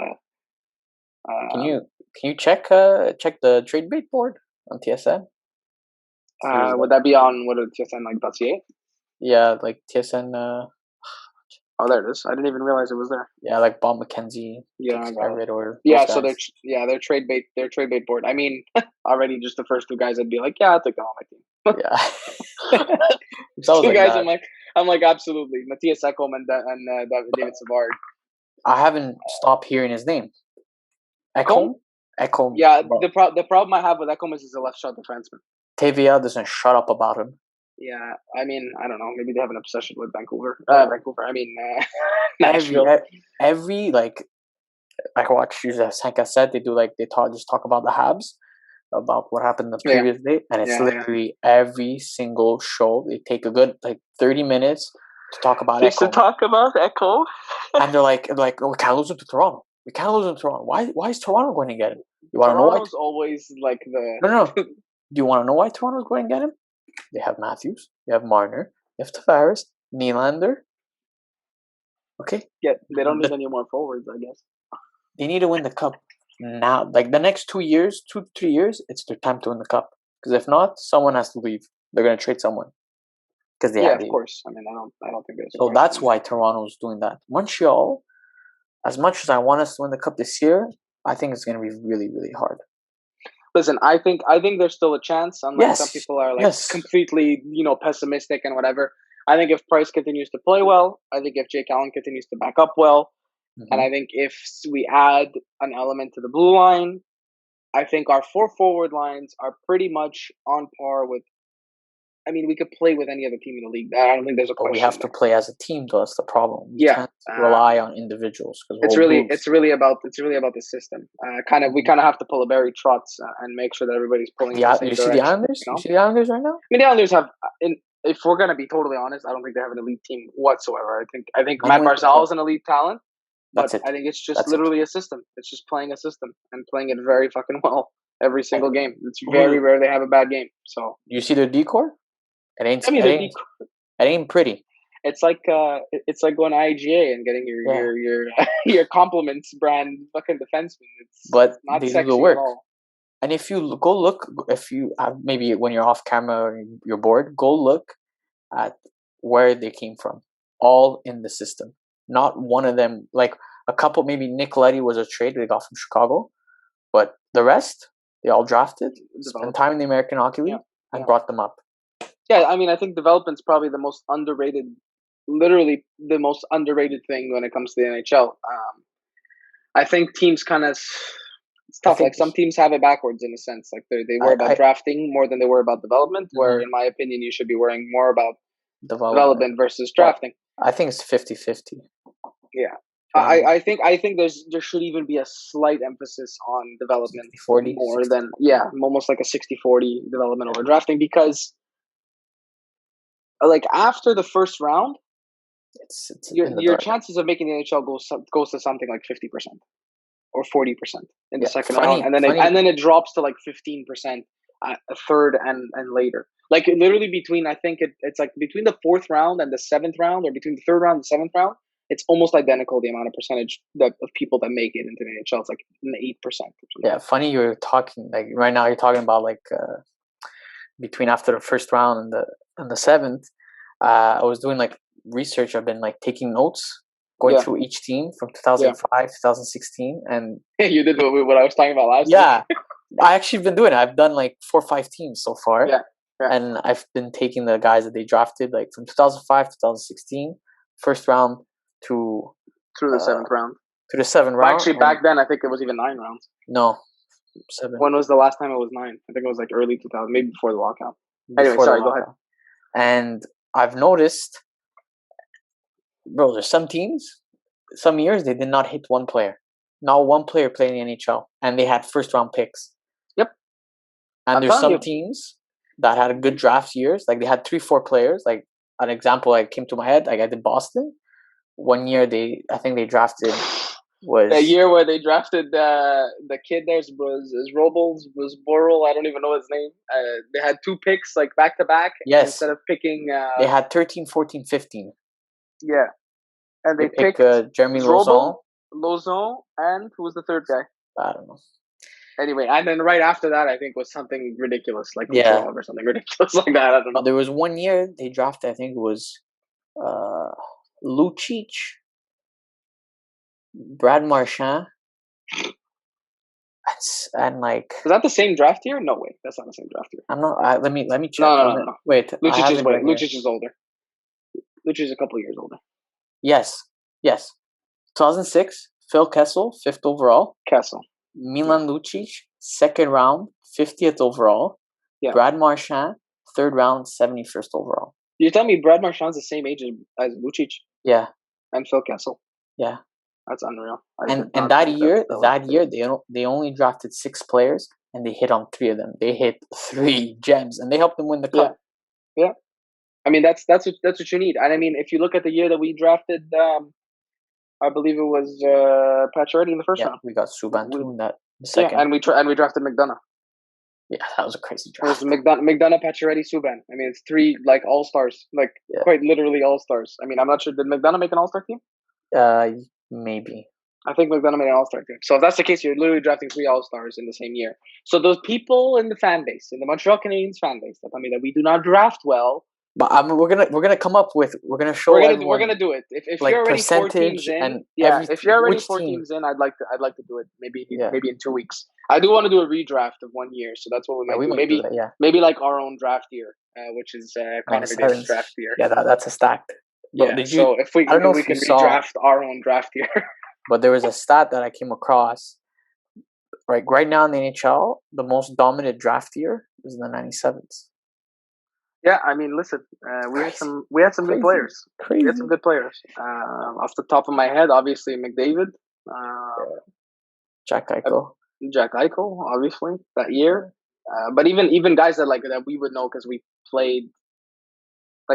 Can you check the trade bait board on TSN? Would that be on TSN like .ca? Yeah, like TSN. Oh, there it is. I didn't even realize it was there. Yeah, like Bob McKenzie, Yeah, I got it. or Yeah, those so guys. they're trade bait. They're trade bait board. I mean, already just the first two guys, I'd be like, yeah, I'll take them on my team. Yeah. It's always Two like guys, that. I'm like, absolutely. Matthias Ekholm and David Savard. I haven't stopped hearing his name. Ekholm? Ekholm. Yeah, Bro. the problem I have with Ekholm is he's a left shot defenseman. TVA doesn't shut up about him. Yeah, I mean, I don't know. Maybe they have an obsession with Vancouver. Yeah. Vancouver. I mean, Nashville. Every like I watch Sanka said they just talk about the Habs, about what happened the previous day, and it's literally every single show they take a good 30 minutes to talk about Just Ekholm. to talk about Ekholm. And they're like, oh, we can't lose him to Toronto. We can't lose him to Toronto. Why is Toronto going to get him? You want to know why? Toronto's always like the No. Do you want to know why Toronto's going to get him? They have Matthews, they have Marner, they have Tavares, Nylander. Okay. Yeah, they don't need any more forwards, I guess. They need to win the cup now. Like the next 2 years, 2 to 3 years, it's their time to win the cup. Because if not, someone has to leave. They're going to trade someone. Because they have of course. I mean, I don't think there's. So that's why Toronto's doing that. Montreal, as much as I want us to win the cup this year, I think it's going to be really, really hard. Listen, I think there's still a chance, unless some people are completely, pessimistic and whatever. I think if Price continues to play well, I think if Jake Allen continues to back up well, and I think if we add an element to the blue line, I think our 4 forward lines are pretty much on par with. I mean, we could play with any other team in the league. I don't think there's a question. But we have to play as a team, though. That's the problem. We can't rely on individuals. It's really about the system. We kind of have to pull a Barry Trotz and make sure that everybody's pulling in the same direction. You see the Islanders? You see the Islanders right now? I mean, the Islanders have. If we're gonna be totally honest, I don't think they have an elite team whatsoever. I think Matt Barzal is an elite talent. But I think it's just literally a system. It's just playing a system and playing it very fucking well every single game. It's very rare they have a bad game. So you see their decor? It ain't pretty. It's like going to IGA and getting your compliments brand fucking defenseman. It's not they sexy do the work. at all. And if you go look, if you have, maybe when you're off camera or you're bored, go look at where they came from. All in the system. Not one of them, like a couple, maybe Nick Leddy was a trade they got from Chicago, but the rest, they all drafted, spent time in the American Hockey League, and brought them up. Yeah, I mean, I think development's probably the most underrated, literally the most underrated thing when it comes to the NHL. I think teams kind of, it's tough. Like some teams have it backwards in a sense. Like they worry about drafting more than they worry about development, where in my opinion, you should be worrying more about development versus drafting. I think it's 50-50. Yeah. I think there should even be a slight emphasis on development 40 more 60. Than almost like a 60-40 development over drafting, because like after the first round, it's your chances of making the NHL goes to something like 50% or 40% in the second round, and then it drops to like 15% at a third and later. Like literally between, I think it's like between the 4th round and the 7th round, or between the 3rd round and the 7th round, it's almost identical, the amount of percentage of people that make it into the NHL. It's like 8%. Yeah, funny you're talking, like right now you're talking about like between after the 1st round and the 7th. I was doing like research. I've been like taking notes, going through each team from 2005, 2016, and you did what I was talking about last time. I actually been doing it. I've done like 4 or 5 teams so far. And I've been taking the guys that they drafted like from 2005 to 2016, 1st round through the 7th round. To the 7th round. Actually, back then I think it was even 9 rounds. No, 7. When was the last time it was 9? I think it was like early 2000, maybe before the lockout. Anyway, sorry, go ahead. And I've noticed, bro, there's some teams, some years they did not hit one player. Not one player playing in the NHL, and they had 1st round picks. Yep. And there's some teams that had a good draft years, like they had 3-4 players. Like an example, like came to my head, like I did Boston. One year I think they drafted was the year where they drafted the kid. There's Robles, was Borrell. I don't even know his name. They had 2 picks like back to back. Yes. Instead of picking, they had 13, 14, 15. Yeah, and they picked Jeremy Lauzon, and who was the 3rd guy? I don't know. Anyway, and then right after that, I think was something ridiculous, like or something ridiculous like that. I don't know. There was one year they drafted. I think it was Lucic, Brad Marchand, and like Is that the same draft year? No way, that's not the same draft year. I'm not. Let me check. No. Wait, I Lucic have is it right here. Lucic is older. Lucic is a couple of years older. Yes. 2006, Phil Kessel, 5th overall. Kessel. Milan Lucic, 2nd round, 50th overall. Yeah. Brad Marchand, 3rd round, 71st overall. You tell me Brad Marchand's the same age as Lucic Yeah. and Phil Kessel. Yeah. That's unreal. And that year, they only drafted 6 players and they hit on 3 of them. They hit 3 gems and they helped them win the cup. Yeah. I mean that's what you need. And I mean if you look at the year that we drafted, I believe it was Pacioretty in the first round. We got Subban in that second. Yeah, and we drafted McDonough. Yeah, that was a crazy It draft. was McDonough, Pacioretty, Subban. I mean, it's 3 like all stars, like quite literally all stars. I mean, I'm not sure. Did McDonough make an all star team? Maybe. I think McDonough made an all star team. So if that's the case, you're literally drafting 3 all stars in the same year. So those people in the fan base, in the Montreal Canadiens fan base, that tell me that we do not draft well. But we're gonna come up with we're gonna show we're gonna do it. If like you're already 4 percentage teams in, and if you're already 4 team? teams in, I'd like to do it. Maybe in 2 weeks. I do want to do a redraft of 1 year, so that's what we might do. Maybe do that, maybe like our own draft year, which is Connor McDavid's draft year. Yeah, that's a stacked. But so if we can redraft our own draft year. But there was a stat that I came across. Right now in the NHL, the most dominant draft year is in the 97s. Yeah, I mean, listen, we had some good players. Crazy. We had some good players. Off the top of my head, obviously McDavid, Jack Eichel, obviously that year. But even guys that we would know because we played,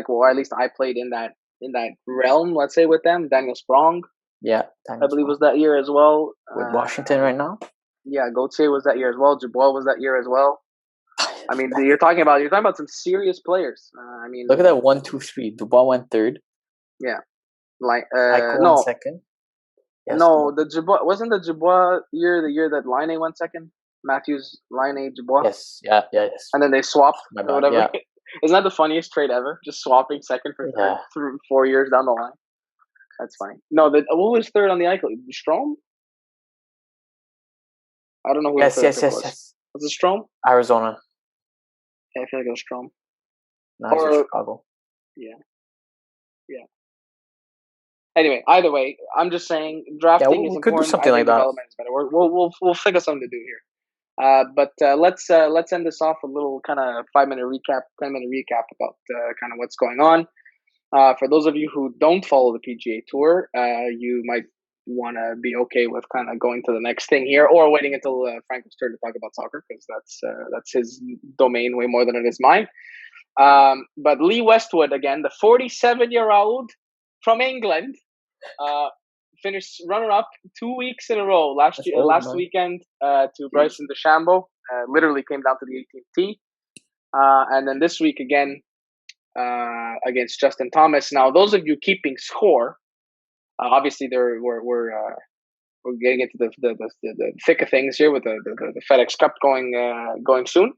or at least I played in that realm. Let's say with them, Daniel Sprong. Yeah, I believe was that year as well. With Washington right now. Yeah, Gauthier was that year as well. Dubois was that year as well. I mean, you're talking about some serious players. I mean, look at that 1, 2, 3. Dubois went 3rd. Yeah, Eichel no, went 2nd. Yes, no, the Dubois wasn't the Dubois year. The year that Laine went 2nd. Matthews, Laine, Dubois. Yes, yes. And then they swapped or whatever. Yeah. Isn't that the funniest trade ever? Just swapping 2nd for 3rd through 4 years down the line. That's funny. No, who was 3rd on the Eichel? Strome? I don't know who. Yes. Was it Strome? Arizona. Yeah, I feel like it was Strome. No, it was Chicago. Yeah. Anyway, either way, I'm just saying drafting is important. Could do something like that. Development is better. We'll figure something to do here. But let's end this off with a little kind of 5-minute recap, 10-minute recap about kind of what's going on. For those of you who don't follow the PGA Tour, you might want to be okay with kind of going to the next thing here, or waiting until Franco's turn to talk about soccer, because that's his domain way more than it is mine. But Lee Westwood, again, the 47-year-old from England, finished runner-up 2 weeks in a row last weekend to Bryson DeChambeau. Literally came down to the 18th tee, and then this week again against Justin Thomas. Now, those of you keeping score, obviously we're getting into the thick of things here with the FedEx Cup going soon.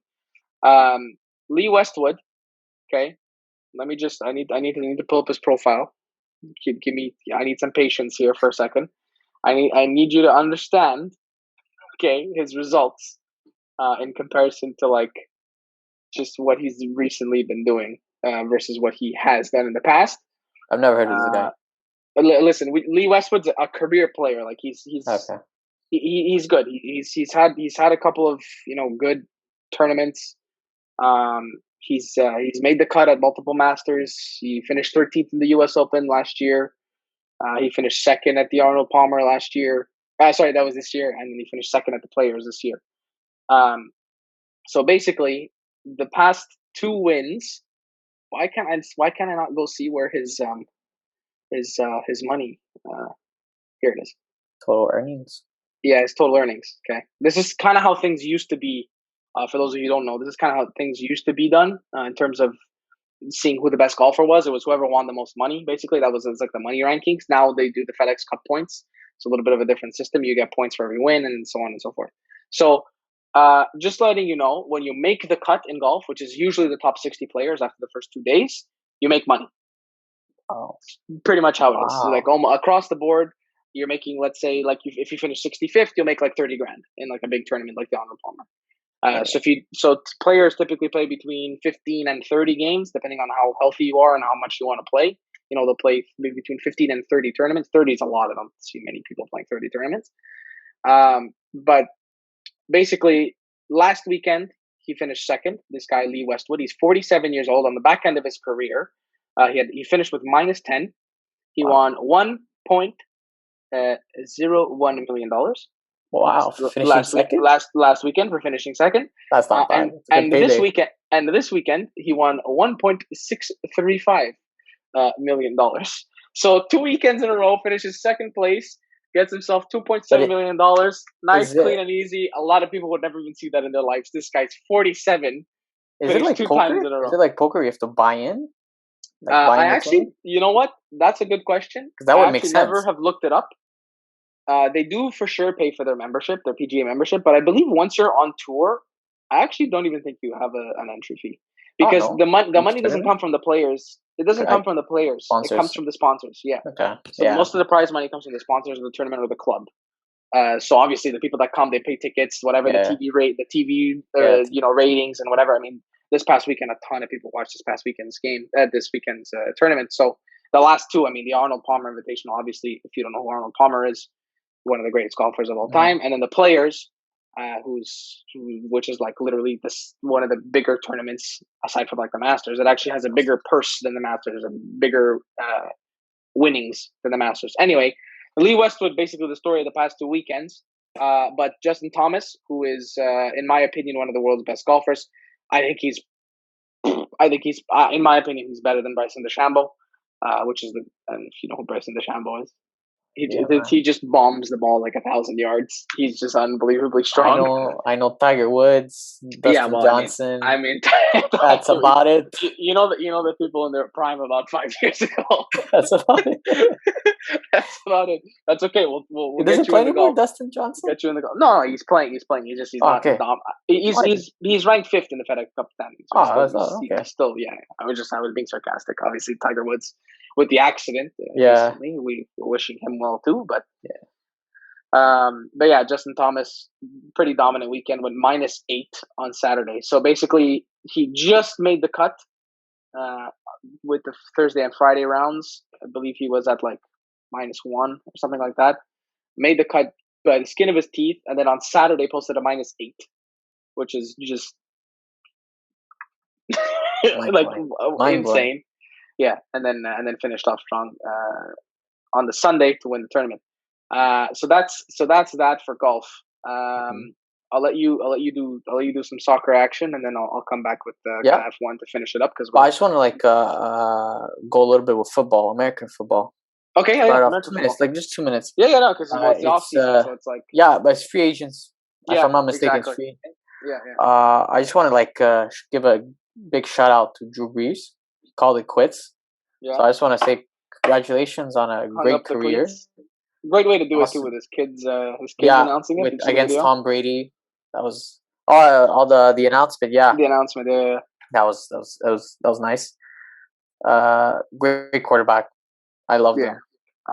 Lee Westwood. Okay, let me just. I need to pull up his profile. Give me. I need some patience here for a second. I need you to understand. Okay, his results in comparison to just what he's recently been doing versus what he has done in the past. I've never heard of this guy. Listen, Lee Westwood's a career player. He's okay. He's good. He's had a couple of good tournaments. He's made the cut at multiple Masters. He finished 13th in the U.S. Open last year. He finished 2nd at the Arnold Palmer last year. Sorry, that was this year, and then he finished 2nd at the Players this year. So basically, the past 2 wins. Why can't I not go see where his money? Here it is. Total earnings. Yeah, his total earnings. Okay, this is kind of how things used to be. For those of you who don't know, this is kind of how things used to be done in terms of seeing who the best golfer was. It was whoever won the most money. Basically, it was like the money rankings. Now they do the FedEx Cup points. It's a little bit of a different system. You get points for every win, and so on and so forth. So, just letting you know, when you make the cut in golf, which is usually the top 60 players after the first 2 days, you make money. Oh, Pretty much how it is. wow. Like across the board, you're making, let's say, like if you finish 65th, you'll make like 30 grand in like a big tournament like the Arnold Palmer. Players typically play between 15 and 30 games, depending on how healthy you are and how much you want to play. They'll play maybe between 15 and 30 tournaments. 30 is a lot. I don't see many people playing 30 tournaments. But basically, last weekend, he finished second. This guy, Lee Westwood, he's 47 years old. On the back end of his career, he finished with -10. He won $1.01 million. Wow, finishing second? Last weekend for finishing second. That's not bad. And this weekend he won $1.635 million. So 2 weekends in a row, finishes second place, gets himself $2.7 million. Nice, clean, and easy. A lot of people would never even see that in their lives. This guy's 47. Is it like two poker? times in a row. Is it like poker? You have to buy in. You know what? That's a good question. Because that would make sense. Never have looked it up. They do for sure pay for their membership, their PGA membership, but I believe once you're on tour, I actually don't even think you have an entry fee because the money doesn't come from the players. It doesn't come from the players. Sponsors. It comes from the sponsors. Yeah. Okay. So most of the prize money comes from the sponsors of the tournament or the club. So obviously the people that come, they pay tickets, whatever the TV rate, the TV ratings and whatever. I mean, this past weekend, a ton of people watched this weekend's tournament. So the last two, I mean, the Arnold Palmer Invitational, obviously, if you don't know who Arnold Palmer is, one of the greatest golfers of all time. And then the Players, which is like literally one of the bigger tournaments aside from like the Masters. It actually has a bigger purse than the Masters, a bigger winnings than the Masters. Anyway, Lee Westwood, basically the story of the past 2 weekends. But Justin Thomas, who is, in my opinion, one of the world's best golfers, I think he's, in my opinion, he's better than Bryson DeChambeau, which is and if you know who Bryson DeChambeau is. He just bombs the ball like 1,000 yards. He's just unbelievably strong. I know Tiger Woods, Dustin Johnson. I mean that's about it. You know the people in their prime about 5 years ago. That's about it. That's about it. That's okay. We'll does he play anymore, Dustin Johnson? Get you in the golf. No, he's playing. He's not. He's ranked 5th in the FedEx Cup standings. He's still, yeah. I was being sarcastic. Obviously, Tiger Woods with the accident. Recently, we were wishing him well too. But Justin Thomas, pretty dominant weekend with -8 on Saturday. So basically, he just made the cut with the Thursday and Friday rounds. I believe he was at like -1 or something like that. Made the cut by the skin of his teeth, and then on Saturday posted a -8, which is just like insane. Yeah, and then finished off strong on the Sunday to win the tournament. So that's that for golf. I'll let you do some soccer action, and then I'll come back with F1 to finish it up because I just want to go a little bit with football, American football. Okay, Start 2 minutes, like just 2 minutes. Yeah, no, because it's the off season, so it's like but it's free agents. If I'm not mistaken, it's free. Yeah. I just want to give a big shout out to Drew Brees. He called it quits. Yeah. So I just want to say congratulations on a great career. Great way to do it too with his kids announcing it against Tom Brady. That was all the announcement. Yeah, the announcement. Yeah, that was nice. Great quarterback. I loved him.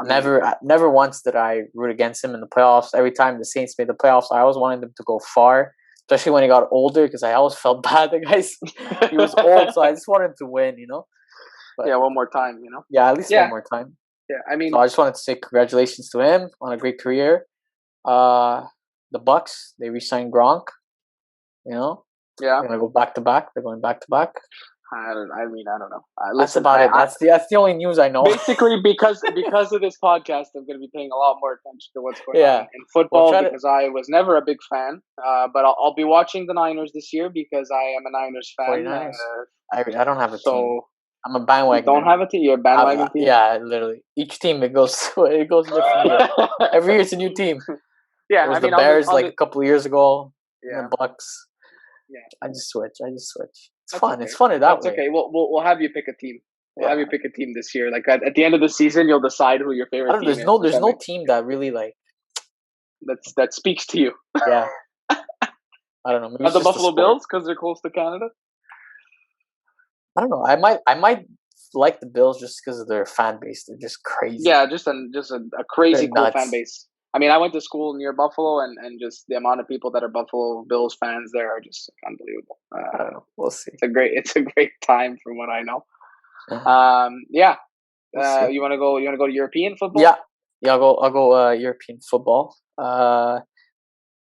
Never once did I root against him in the playoffs. Every time the Saints made the playoffs, I always wanted them to go far, especially when he got older, because I always felt bad. The guy, he was old, so I just wanted him to win, But, one more time, Yeah, at least one more time. Yeah, I mean, so I just wanted to say congratulations to him on a great career. The Bucks, they re-signed Gronk. Yeah, they're gonna go back to back. They're going back to back. I don't know. That's about it. That's the only news I know. Basically, because of this podcast, I'm going to be paying a lot more attention to what's going on in football because I was never a big fan. But I'll be watching the Niners this year because I am a Niners fan. I don't have a team. I'm a bandwagon. You don't have a team. You're a bandwagon team. Yeah, literally. Each team it goes different. Every year it's a new team. Yeah, it was the Bears a couple of years ago. Yeah, the Bucks. Yeah, I just switch. It's fun. Okay. It's funny that way. That's okay. We'll have you pick a team. We'll have you pick a team this year. Like at the end of the season, you'll decide who your favorite team is. There's no team that really that speaks to you. Yeah. I don't know. Maybe the Buffalo Bills because they're close to Canada. I don't know. I might like the Bills just because of their fan base. They're just crazy. Yeah, just a crazy They're cool nuts. fan base. I mean, I went to school near Buffalo, and just the amount of people that are Buffalo Bills fans there are just unbelievable. I don't know. We'll see. It's a great time from what I know. Yeah. We'll see. You want to go to European football? Yeah. I'll go European football.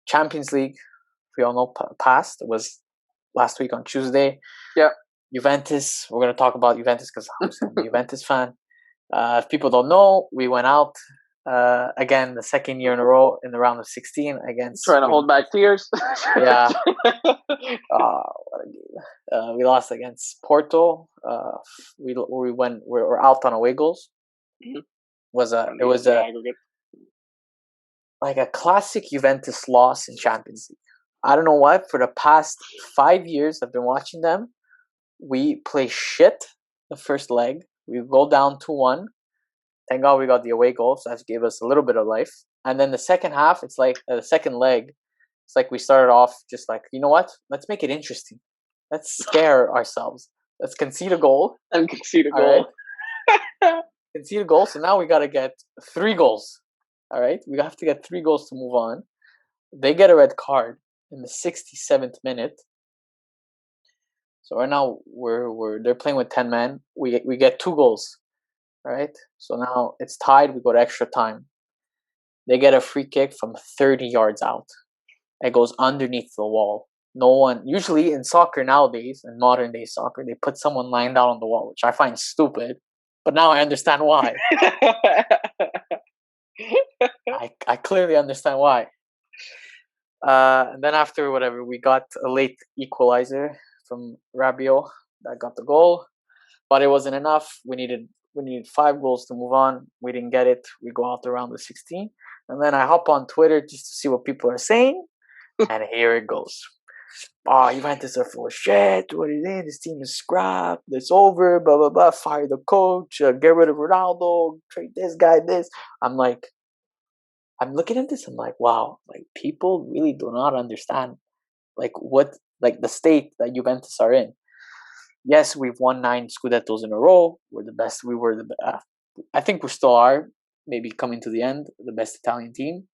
Champions League, we all know passed. It was last week on Tuesday. Yeah. Juventus. We're gonna talk about Juventus because I'm a Juventus fan. If people don't know, we went out again the second year in a row in the round of 16 against. Trying to hold back tears. Yeah. What a game. We lost against Porto. We're out on away goals. Mhm. It was aggregate. like a classic Juventus loss in Champions League. I don't know why. For the past 5 years, I've been watching them. We play shit the first leg. We go down 2-1. Thank God we got the away goal, so that gave us a little bit of life. And then the second half, it's like the second leg. It's like we started off just like, you know what? Let's make it interesting. Let's scare ourselves. Let's concede a goal. And concede a goal. Right? Concede a goal. So now we got to get 3 goals. All right? We have to get 3 goals to move on. They get a red card in the 67th minute. So right now they're playing with 10 men. We get 2 goals. All right? So now it's tied. We go to extra time. They get a free kick from 30 yards out. It goes underneath the wall. No one, usually in soccer nowadays, in modern day soccer, they put someone lying down on the wall, which I find stupid. But now I understand why. I clearly understand why. And then after whatever, we got a late equalizer from Rabiot that got the goal, but it wasn't enough. We needed 5 goals to move on. We didn't get it. We go out around the 16, and then I hop on Twitter just to see what people are saying, and here it goes. Oh, Juventus are full of shit. What is it? This team is scrapped. It's over. Blah blah blah. Fire the coach. Get rid of Ronaldo. Trade this guy. This. I'm looking at this. I'm like, wow. Like people really do not understand, like the state that Juventus are in. Yes, we've won 9 Scudettos in a row. We're the best. We were the. I think we still are. Maybe coming to the end, the best Italian team.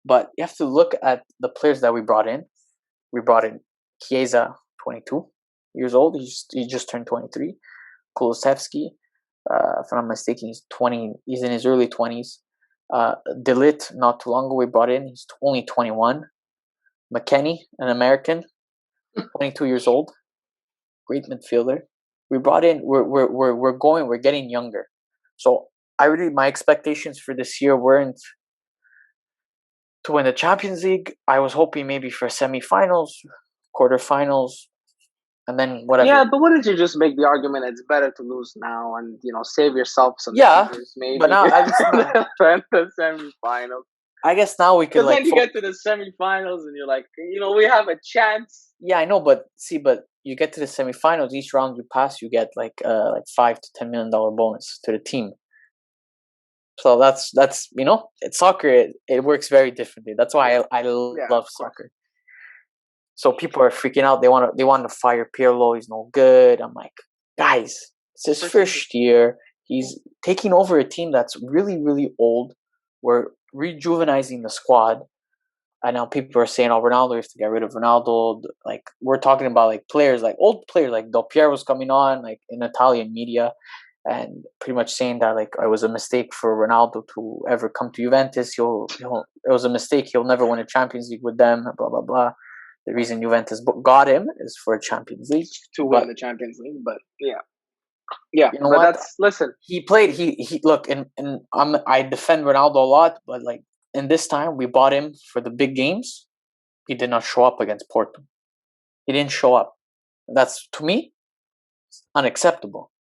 But you have to look at the players that we brought in. We brought in Chiesa, 22 years old. He just turned 23. Kulusevski, if I'm not mistaken, he's 20. He's in his early 20s. Delit, not too long ago, we brought in. He's only 21. McKennie, an American, 22 years old. Great midfielder. We brought in. We're getting younger. So my expectations for this year weren't to win the Champions League. I was hoping maybe for semifinals, quarterfinals, and then whatever. Yeah, but wouldn't you just make the argument it's better to lose now and save yourself some years, maybe? But now I guess the semifinals. I guess now we could Because then you get to the semifinals and you're like, we have a chance. Yeah, I know, but you get to the semifinals. Each round you pass, you get like $5 to $10 million bonus to the team. So that's it's soccer. It works very differently. That's why I love soccer. So people are freaking out. They want to fire Pirlo. He's no good. I'm like, guys, it's his first year. He's taking over a team that's really, really old. We're rejuvenizing the squad. And now people are saying, "Oh, Ronaldo, we have to get rid of Ronaldo." Like we're talking about like players, like old players, like Del Piero was coming on, like in Italian media, and pretty much saying that like it was a mistake for Ronaldo to ever come to Juventus. It was a mistake. He'll never win a Champions League with them. Blah blah blah. The reason Juventus got him is for a Champions League to win the Champions League. But yeah. You know what? Listen. He played. He look, and I defend Ronaldo a lot, but like in this time we bought him for the big games. He did not show up against Porto. He didn't show up. That's, to me, unacceptable.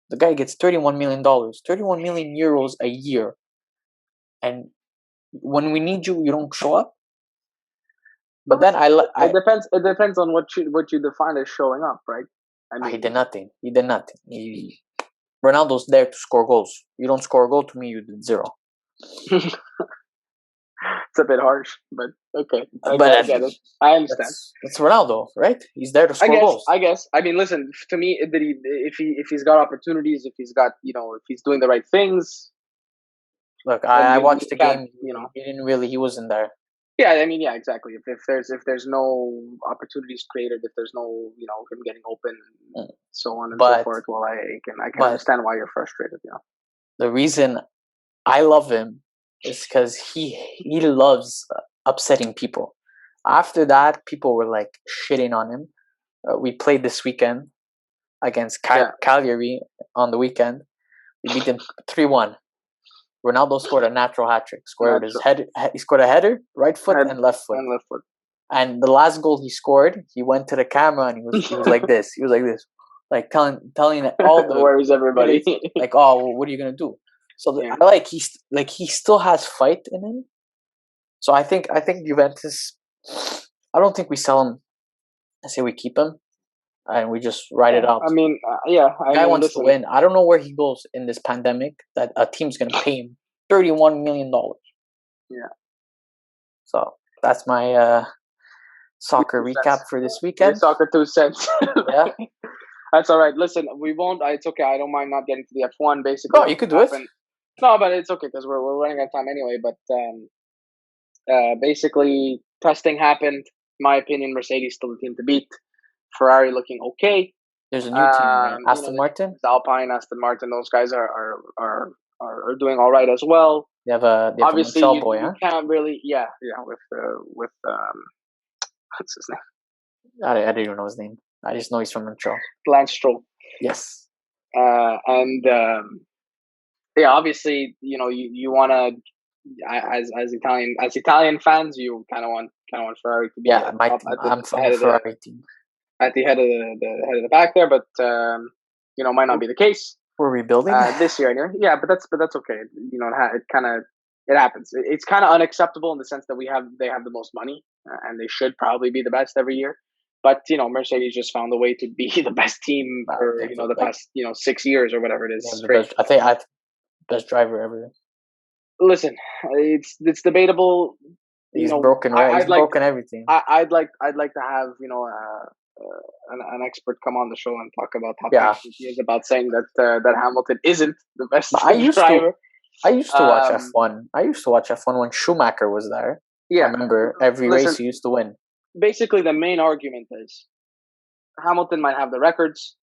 The guy gets $31 million, 31 million euros a year, and when we need you, you don't show up. But then it depends. It depends on what you define as showing up, right? I mean, he did nothing. Ronaldo's there to score goals. You don't score a goal, to me, you did 0. It's a bit harsh, but okay. I get it. I understand. That's Ronaldo, right? He's there to score goals. I guess. I mean, listen. To me, if he's got opportunities, if he's got if he's doing the right things. Look, I watched the game. He wasn't there. Yeah, I mean, yeah, exactly. If there's no opportunities created, if there's no him getting open, so on and so forth. Well, I can understand why you're frustrated. The reason I love him is because he loves upsetting people. After that, people were like shitting on him. We played this weekend against Cagliari on the weekend. We beat them 3-1. Ronaldo scored a natural hat trick. He scored a header, right foot and left foot. And the last goal he scored, he went to the camera and he was like this. He was like this, like telling all the where is everybody? Like, oh, well, what are you gonna do? So he still has fight in him. So I think Juventus. I don't think we sell him. I say we keep him, and we just ride it out. I mean, the guy wants to win. I don't know where he goes in this pandemic that a team's gonna pay him $31 million. Yeah. So that's my soccer recap for this weekend. Soccer 2 cents. Yeah. That's all right. Listen, we won't. It's okay. I don't mind not getting to the F1. Basically, no, you could do it. No, but it's okay because we're running out of time anyway. But basically, testing happened. In my opinion, Mercedes still the team to beat. Ferrari looking okay. There's a new team, right? Aston Martin, Alpine, Aston Martin. Those guys are doing all right as well. They have obviously Montreal boy, huh? You can't really with what's his name? I don't even know his name. I just know he's from Montreal. Lance Stroll. Yes. Obviously, you want to, as Italian fans, you kind of want Ferrari to be I'm from the Ferrari team at the head of the pack there, but might not be the case. We're rebuilding this year anyway. Yeah, but that's okay. It happens. It's kind of unacceptable in the sense that they have the most money and they should probably be the best every year. But Mercedes just found a way to be the best team for the past 6 years or whatever it is. I think best driver ever. Listen, it's debatable. He's broken, right? He's broken everything. I'd like to have an expert come on the show and talk about how passionate he is about saying that Hamilton isn't the best driver. I used to watch F1. I used to watch F1 when Schumacher was there. Yeah, I remember every race he used to win. Basically, the main argument is Hamilton might have the records,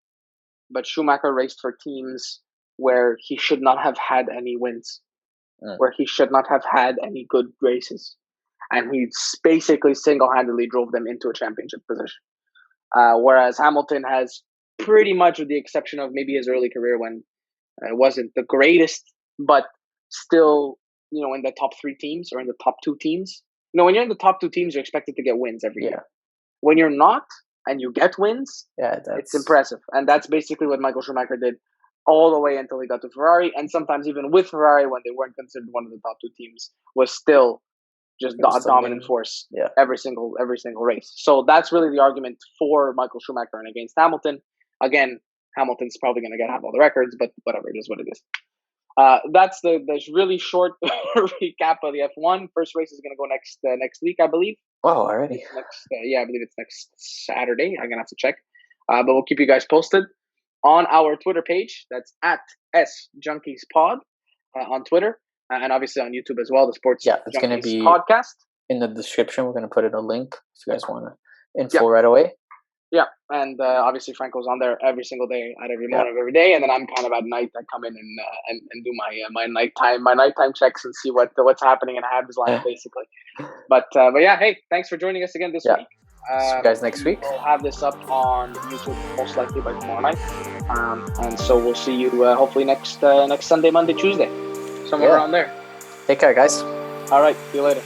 but Schumacher raced for teams where he should not have had any wins, where he should not have had any good races. And he basically single-handedly drove them into a championship position. Whereas Hamilton has pretty much, with the exception of maybe his early career when it wasn't the greatest, but still, in the top 3 teams or in the top 2 teams. When you're in the top 2 teams, you're expected to get wins every year. When you're not and you get wins, it's impressive. And that's basically what Michael Schumacher did all the way until he got to Ferrari. And sometimes even with Ferrari, when they weren't considered one of the top 2 teams, was still just a dominant force every single race. So that's really the argument for Michael Schumacher and against Hamilton. Again, Hamilton's probably going to have all the records, but whatever, it is what it is. That's the really short recap of the F1. First race is going to go next week, I believe. Wow, already? I believe it's next Saturday. I'm going to have to check. But we'll keep you guys posted on our Twitter page. That's at @SJunkiesPod on Twitter. And obviously on YouTube as well, the Sports it's going to be podcast. In the description, we're going to put it a link if you guys want info right away. Yeah, and obviously Franco's on there every single day, at every moment of every day, and then I'm kind of at night. I come in and do my nighttime checks and see what's happening in Habs line basically. But yeah, hey, thanks for joining us again this week. See you guys next week. We'll have this up on YouTube most likely by tomorrow night, and so we'll see you hopefully next Sunday, Monday, Tuesday, somewhere around there. Take care, guys. All right, see you later.